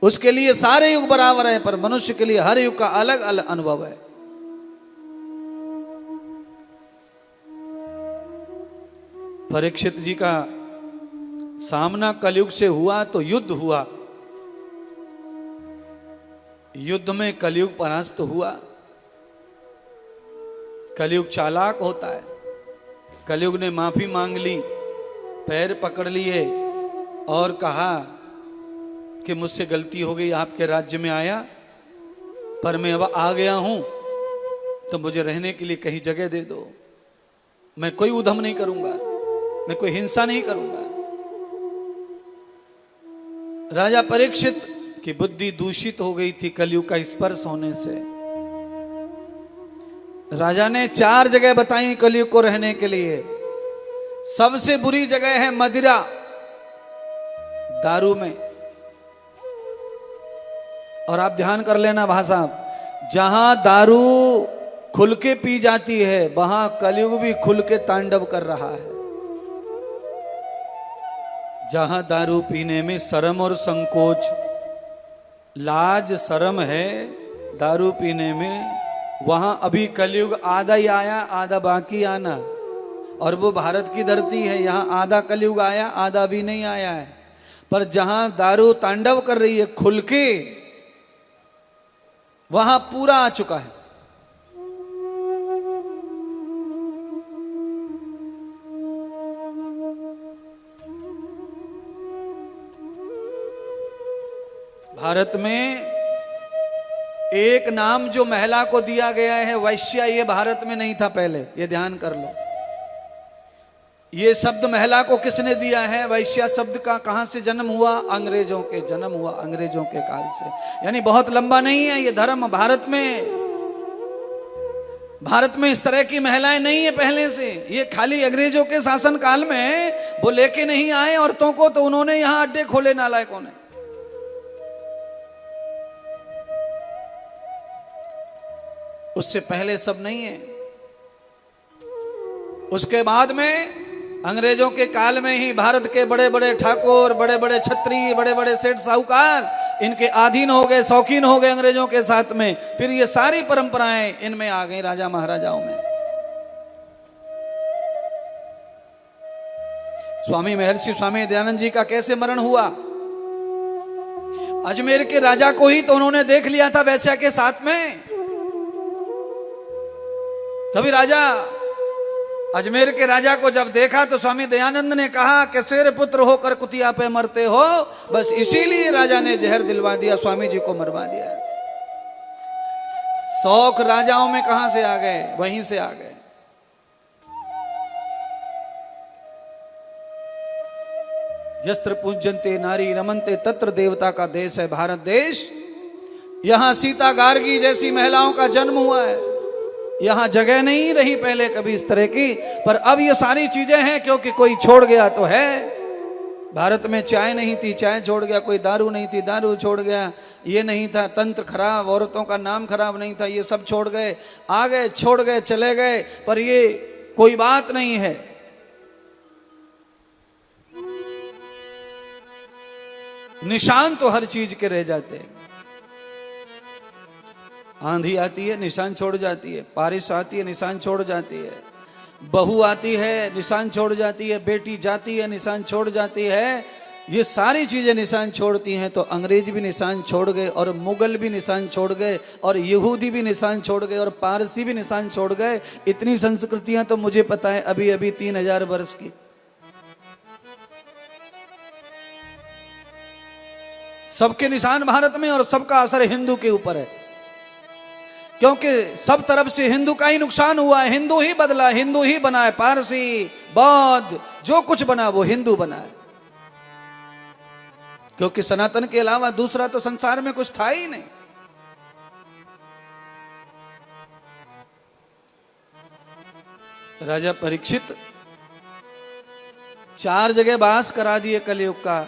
उसके लिए सारे युग बराबर है, पर मनुष्य के लिए हर युग का अलग अलग अनुभव है। परीक्षित जी का सामना कलयुग से हुआ तो युद्ध हुआ, युद्ध में कलयुग परास्त हुआ। कलयुग चालाक होता है, कलयुग ने माफी मांग ली, पैर पकड़ लिए और कहा कि मुझसे गलती हो गई, आपके राज्य में आया, पर मैं अब आ गया हूं तो मुझे रहने के लिए कहीं जगह दे दो। मैं कोई उधम नहीं करूंगा, मैं कोई हिंसा नहीं करूंगा। राजा परीक्षित की बुद्धि दूषित हो गई थी कलयुग का स्पर्श होने से। राजा ने 4 जगह बताई कलयुग को रहने के लिए। सबसे बुरी जगह है मदिरा, दारू में। और आप ध्यान कर लेना भाई साहब, जहां दारू खुल के पी जाती है वहां कलयुग भी खुल के तांडव कर रहा है। जहां दारू पीने में शर्म और संकोच, लाज शर्म है दारू पीने में, वहां अभी कलयुग आधा ही आया, आधा बाकी आना। और वो भारत की धरती है, यहां आधा कलयुग आया, आधा भी नहीं आया है। पर जहां दारू तांडव कर रही है खुल के, वहां पूरा आ चुका है। भारत में एक नाम जो महिला को दिया गया है वैश्या, ये भारत में नहीं था पहले, ये ध्यान कर लो। ये शब्द महिला को किसने दिया है? वैश्या शब्द का कहां से जन्म हुआ? अंग्रेजों के जन्म हुआ, अंग्रेजों के काल से। यानी बहुत लंबा नहीं है ये धर्म। भारत में इस तरह की महिलाएं नहीं है पहले से। ये खाली अंग्रेजों के शासन काल में वो लेके नहीं आए औरतों को, तो उन्होंने यहां अड्डे खोले नालायकों ने। उससे पहले सब नहीं है। उसके बाद में अंग्रेजों के काल में ही भारत के बड़े बड़े ठाकुर, बड़े बड़े छत्री, बड़े बड़े सेठ साहूकार इनके अधीन हो गए, शौकीन हो गए अंग्रेजों के साथ में। फिर ये सारी परंपराएं इनमें आ गई, राजा महाराजाओं में। स्वामी महर्षि स्वामी दयानंद जी का कैसे मरण हुआ? अजमेर के राजा को ही तो उन्होंने देख लिया था वैश्या के साथ में। तभी राजा, अजमेर के राजा को जब देखा तो स्वामी दयानंद ने कहा कि शेर पुत्र होकर कुतिया पे मरते हो। बस इसीलिए राजा ने जहर दिलवा दिया, स्वामी जी को मरवा दिया। शौक राजाओं में कहां से आ गए? वहीं से आ गए। यस्त्र पूज्यन्ते नारी रमन्ते तत्र देवता का देश है भारत देश। यहां सीता गार्गी जैसी महिलाओं का जन्म हुआ है। यहां जगह नहीं रही पहले कभी इस तरह की, पर अब ये सारी चीजें हैं क्योंकि कोई छोड़ गया तो है। भारत में चाय नहीं थी, चाय छोड़ गया, कोई दारू नहीं थी, दारू छोड़ गया, ये नहीं था, तंत्र खराब, औरतों का नाम खराब नहीं था, ये सब छोड़ गए, आ गए, छोड़ गए, चले गए, पर ये कोई बात नहीं है। निशान तो हर चीज के रह जाते हैं। आंधी आती है, निशान छोड़ जाती है, बारिश आती है, निशान छोड़ जाती है, बहू आती है, निशान छोड़ जाती है, बेटी जाती है, निशान छोड़ जाती है। ये सारी चीजें निशान छोड़ती हैं। तो अंग्रेज भी निशान छोड़ गए, और मुगल भी निशान छोड़ गए, और यहूदी भी निशान छोड़ गए, और पारसी भी निशान छोड़ गए। इतनी संस्कृतियां तो मुझे पता है अभी अभी 3000 वर्ष की। सबके निशान भारत में, और सबका असर हिंदू के ऊपर है, क्योंकि सब तरफ से हिंदू का ही नुकसान हुआ है। हिंदू ही बदला, हिंदू ही बना है, पारसी, बौद्ध, जो कुछ बना वो हिंदू बना है, क्योंकि सनातन के अलावा दूसरा तो संसार में कुछ था ही नहीं। राजा परीक्षित 4 जगह बास करा दिए कलयुग का।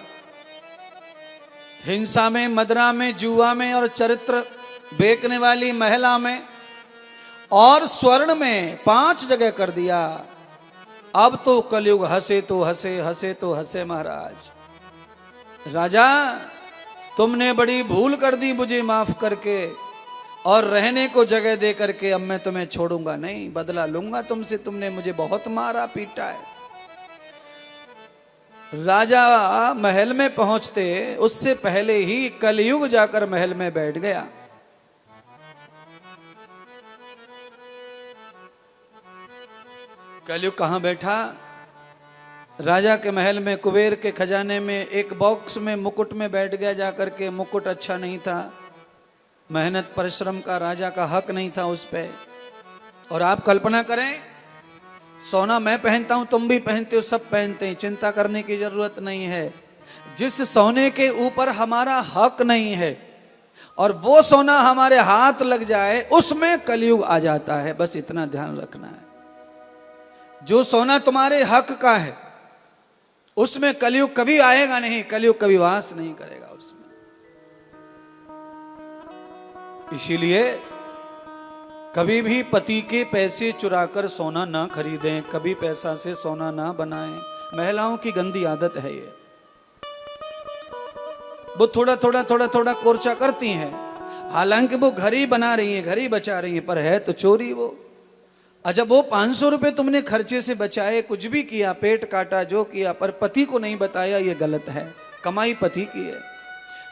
हिंसा में, मदरा में, जुआ में, और चरित्र बेचने वाली महिला में, और स्वर्ण में 5 जगह कर दिया। अब तो कलयुग हंसे तो हंसे, हंसे तो हंसे महाराज। राजा, तुमने बड़ी भूल कर दी मुझे माफ करके, और रहने को जगह दे करके। अब मैं तुम्हें छोड़ूंगा नहीं, बदला लूंगा तुमसे, तुमने मुझे बहुत मारा पीटा है। राजा महल में पहुंचते उससे पहले ही कलयुग जाकर महल में बैठ गया। कलयुग कहां बैठा? राजा के महल में, कुबेर के खजाने में, एक बॉक्स में, मुकुट में बैठ गया जाकर के। मुकुट अच्छा नहीं था, मेहनत परिश्रम का राजा का हक नहीं था उस पे। और आप कल्पना करें, सोना मैं पहनता हूं, तुम भी पहनते हो, सब पहनते हैं, चिंता करने की जरूरत नहीं है। जिस सोने के ऊपर हमारा हक नहीं है और वो सोना हमारे हाथ लग जाए, उसमें कलयुग आ जाता है। बस इतना ध्यान रखना है। जो सोना तुम्हारे हक का है उसमें कलयुग कभी आएगा नहीं, कलयुग कभी वास नहीं करेगा उसमें। इसीलिए कभी भी पति के पैसे चुराकर सोना ना खरीदें, कभी पैसा से सोना ना बनाएं। महिलाओं की गंदी आदत है ये। वो थोड़ा थोड़ा कोर्चा करती हैं, हालांकि वो घर ही बना रही है, घर ही बचा रही है, पर है तो चोरी वो। जब वो 500 रुपए तुमने खर्चे से बचाए, कुछ भी किया, पेट काटा, जो किया, पर पति को नहीं बताया, ये गलत है। कमाई पति की है,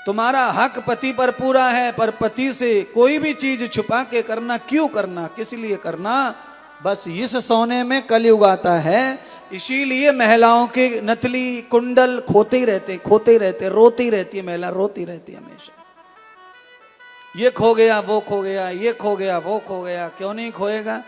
तुम्हारा हक पति पर पूरा है, पर पति से कोई भी चीज छुपा के करना क्यों करना, किस लिए करना? बस इस सोने में कलयुग आता है। इसीलिए महिलाओं के नथली कुंडल खोते ही रहते, रोती रहती है महिला, रोती रहती है हमेशा। ये खो गया, वो खो गया, ये खो गया, वो खो गया। क्यों नहीं खोएगा?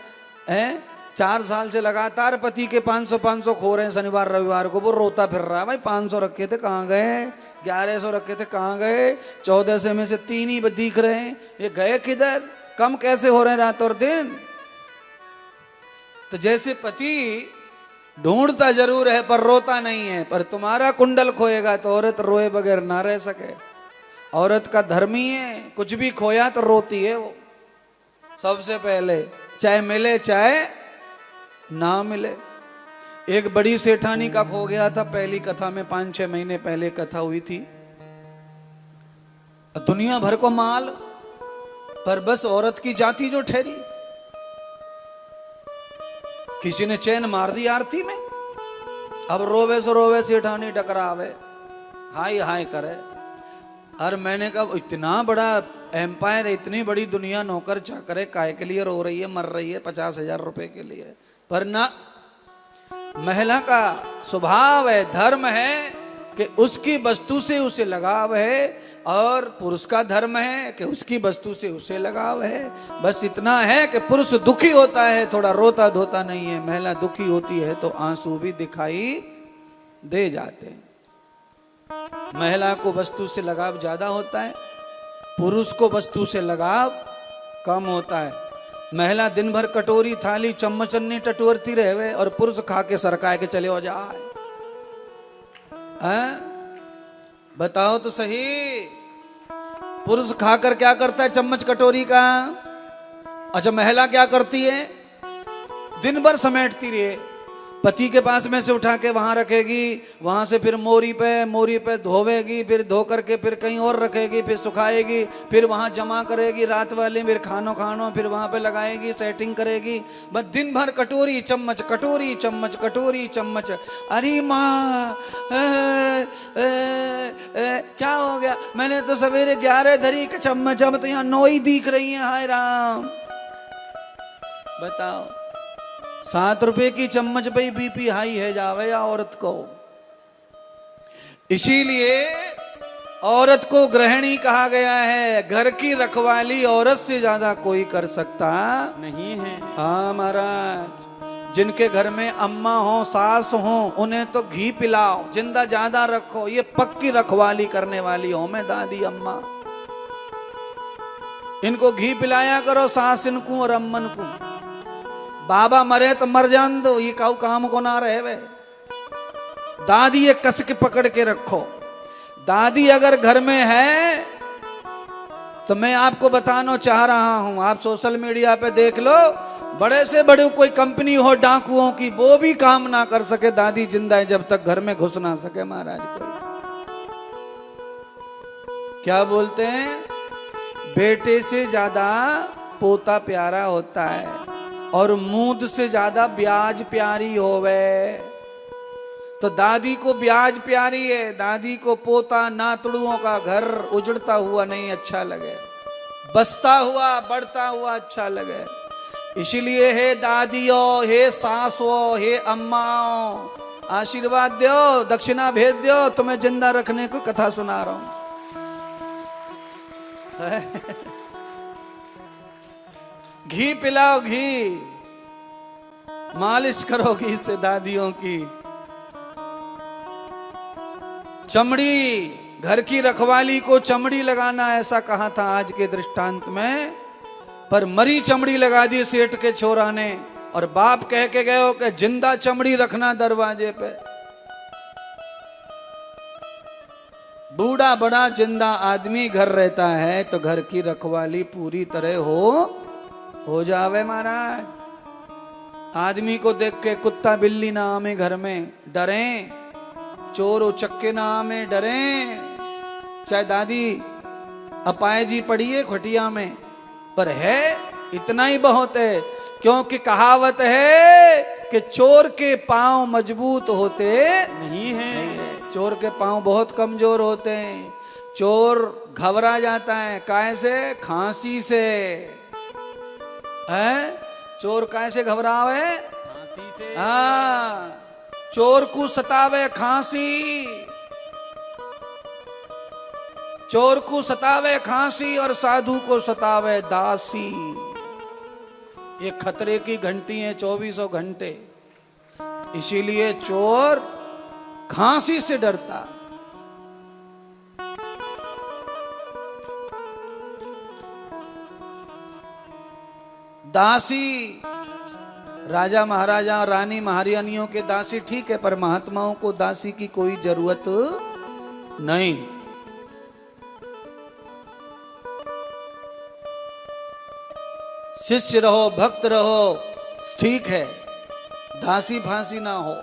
4 साल से लगातार पति के 500 खो रहे हैं। शनिवार रविवार को वो रोता फिर रहा है, भाई 500 रखे थे कहाँ गए, 1100 रखे थे कहाँ गए, 1400 में से 3 ही दिख रहे हैं, ये गए किधर? कम कैसे हो रहे हैं रात और दिन? तो जैसे पति ढूंढता जरूर है पर रोता नहीं है, पर तुम्हारा कुंडल खोएगा तो औरत रोए बगैर ना रह सके। औरत का धर्म ही है, कुछ भी खोया तो रोती है वो सबसे पहले, चाहे मिले चाहे ना मिले। एक बड़ी सेठानी का खो गया था, पहली कथा में 5-6 महीने पहले कथा हुई थी। दुनिया भर को माल, पर बस औरत की जाति जो ठहरी। किसी ने चैन मार दी आरती में, अब रोवे सो रोवे, सेठानी टकरावे, हाय हाय करे। और मैंने कहा इतना बड़ा एम्पायर, इतनी बड़ी दुनिया, नौकर चाकर है, काहे के लिए रो रही है, मर रही है 50,000 रुपए के लिए? पर ना, महिला का स्वभाव है, धर्म है कि उसकी वस्तु से उसे लगाव है, और पुरुष का धर्म है कि उसकी वस्तु से उसे लगाव है। बस इतना है कि पुरुष दुखी होता है, थोड़ा रोता धोता नहीं है, महिला दुखी होती है तो आंसू भी दिखाई दे जाते हैं। महिला को वस्तु से लगाव ज्यादा होता है, पुरुष को वस्तु से लगाव कम होता है। महिला दिन भर कटोरी थाली चम्मचन्नी टटोरती रहे और पुरुष खा के सरकाए के चले हो जाए। बताओ तो सही, पुरुष खाकर क्या करता है चम्मच कटोरी का? अच्छा, महिला क्या करती है? दिन भर समेटती रहे, पति के पास में से उठा के वहां रखेगी, वहां से फिर मोरी पे धोवेगी, फिर धो करके फिर कहीं और रखेगी, फिर सुखाएगी, फिर वहां जमा करेगी, रात वाले फिर खानो फिर वहां पे लगाएगी, सेटिंग करेगी। बस दिन भर कटोरी चम्मच कटोरी चम्मच कटोरी चम्मच। अरे माँ क्या हो गया? मैंने तो सवेरे 11 धरी के चम्मच, अब तो यहाँ 9 ही दिख रही है। हाय राम, बताओ 7 रुपए की चम्मच पे बीपी हाई है जावे या औरत को। इसीलिए औरत को गृहिणी कहा गया है। घर की रखवाली औरत से ज्यादा कोई कर सकता नहीं है। हाँ महाराज, जिनके घर में अम्मा हो सास हो उन्हें तो घी पिलाओ, जिंदा ज्यादा रखो, ये पक्की रखवाली करने वाली हो। मैं दादी अम्मा, इनको घी पिलाया करो, सास इनको और अम्मन को। बाबा मरे तो मर जान दो, ये काऊ काम को ना रहे वे। दादी ये कस के पकड़ के रखो। दादी अगर घर में है तो मैं आपको बताना चाह रहा हूं, आप सोशल मीडिया पे देख लो, बड़े से बड़े कोई कंपनी हो डाकुओं की, वो भी काम ना कर सके, दादी जिंदा है जब तक घर में घुस ना सके। महाराज कोई क्या बोलते हैं, बेटे से ज्यादा पोता प्यारा होता है और मूद से ज्यादा ब्याज प्यारी होवे। तो दादी को ब्याज प्यारी है, दादी को पोता नातड़ुओं का घर उजड़ता हुआ नहीं अच्छा लगे, बसता हुआ बढ़ता हुआ अच्छा लगे। इसीलिए हे दादियों, हे सासों, हे अम्माओं, आशीर्वाद दो, दक्षिणा भेज दो, तुम्हें जिंदा रखने को कथा सुना रहा हूं। घी पिलाओ, घी मालिश करो घी से दादियों की। चमड़ी, घर की रखवाली को चमड़ी लगाना ऐसा कहा था आज के दृष्टांत में, पर मरी चमड़ी लगा दी सेठ के छोरा ने, और बाप कह के गए हो कि जिंदा चमड़ी रखना दरवाजे पे। बूढ़ा बड़ा जिंदा आदमी घर रहता है तो घर की रखवाली पूरी तरह हो जावे महाराज। आदमी को देख के कुत्ता बिल्ली ना आमे घर में, डरें, चोर उचक्के ना आमे, डरें। चाहे दादी अपायजी पड़ी है खटिया में, पर है इतना ही बहुत है, क्योंकि कहावत है कि चोर के पांव मजबूत होते नहीं है। चोर के पांव बहुत कमजोर होते हैं। चोर घबरा जाता है, काहे से? खांसी से। है चोर काहे से घबरावे? खांसी से। हाँ, चोर को सतावे खांसी, चोर को सतावे खांसी और साधु को सतावे दासी। ये खतरे की घंटी है 24 घंटे। इसीलिए चोर खांसी से डरता। दासी, राजा महाराजा और रानी महारानियों के दासी ठीक है, पर महात्माओं को दासी की कोई जरूरत नहीं। शिष्य रहो, भक्त रहो, ठीक है, दासी फांसी ना हो।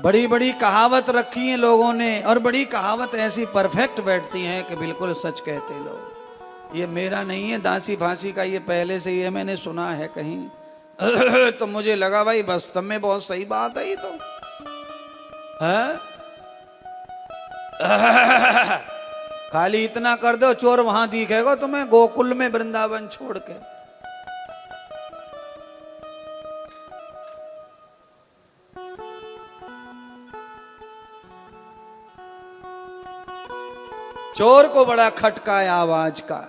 बड़ी बड़ी कहावत रखी है लोगों ने, और बड़ी कहावत ऐसी परफेक्ट बैठती हैं कि बिल्कुल सच कहते लोग। ये मेरा नहीं है दासी फांसी का, ये पहले से ये मैंने सुना है कहीं। तो मुझे लगा भाई वास्तव में बहुत सही बात है ये तो है। खाली इतना कर दो, चोर वहां दिखेगा तुम्हें गोकुल में वृंदावन छोड़ के। चोर को बड़ा खटका है आवाज का।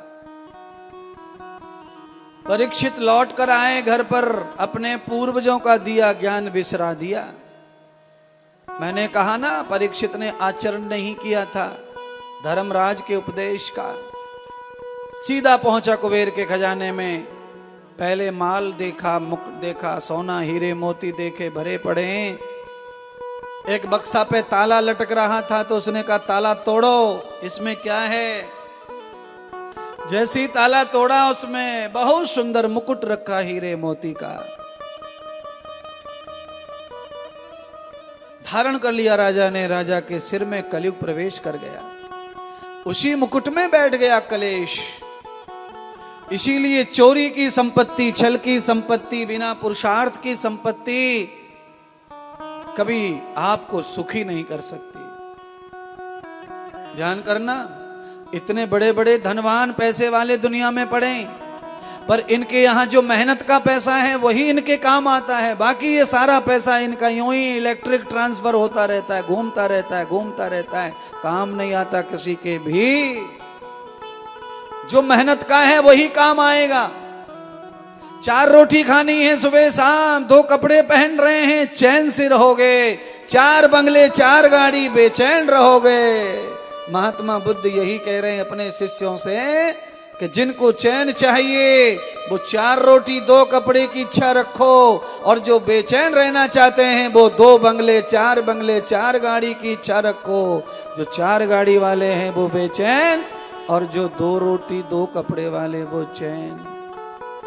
परीक्षित लौट कर आए घर पर, अपने पूर्वजों का दिया ज्ञान बिसरा दिया। मैंने कहा ना, परीक्षित ने आचरण नहीं किया था, धर्मराज के उपदेश का। सीधा पहुंचा कुबेर के खजाने में। पहले माल देखा, मुकुट देखा, सोना हीरे मोती देखे भरे पड़े हैं। एक बक्सा पे ताला लटक रहा था तो उसने कहा ताला तोड़ो, इसमें क्या है। जैसी ताला तोड़ा उसमें बहुत सुंदर मुकुट रखा हीरे मोती का। धारण कर लिया राजा ने। राजा के सिर में कलयुग प्रवेश कर गया। उसी मुकुट में बैठ गया कलेश। इसीलिए चोरी की संपत्ति, छल की संपत्ति, बिना पुरुषार्थ की संपत्ति कभी आपको सुखी नहीं कर सकती। ध्यान करना, इतने बड़े बड़े धनवान पैसे वाले दुनिया में पड़े, पर इनके यहां जो मेहनत का पैसा है वही इनके काम आता है। बाकी ये सारा पैसा इनका यूं ही इलेक्ट्रिक ट्रांसफर होता रहता है, घूमता रहता है, घूमता रहता है, काम नहीं आता किसी के भी। जो मेहनत का है वही काम आएगा। 4 रोटी खानी है सुबह शाम, 2 कपड़े पहन रहे हैं, चैन से रहोगे। 4 बंगले, 4 गाड़ी, बेचैन रहोगे। महात्मा बुद्ध यही कह रहे हैं अपने शिष्यों से कि जिनको चैन चाहिए वो 4 रोटी 2 कपड़े की इच्छा रखो, और जो बेचैन रहना चाहते हैं वो 2 बंगले, 4 बंगले, 4 गाड़ी की इच्छा रखो। जो 4 गाड़ी वाले हैं वो बेचैन, और जो 2 रोटी 2 कपड़े वाले वो चैन।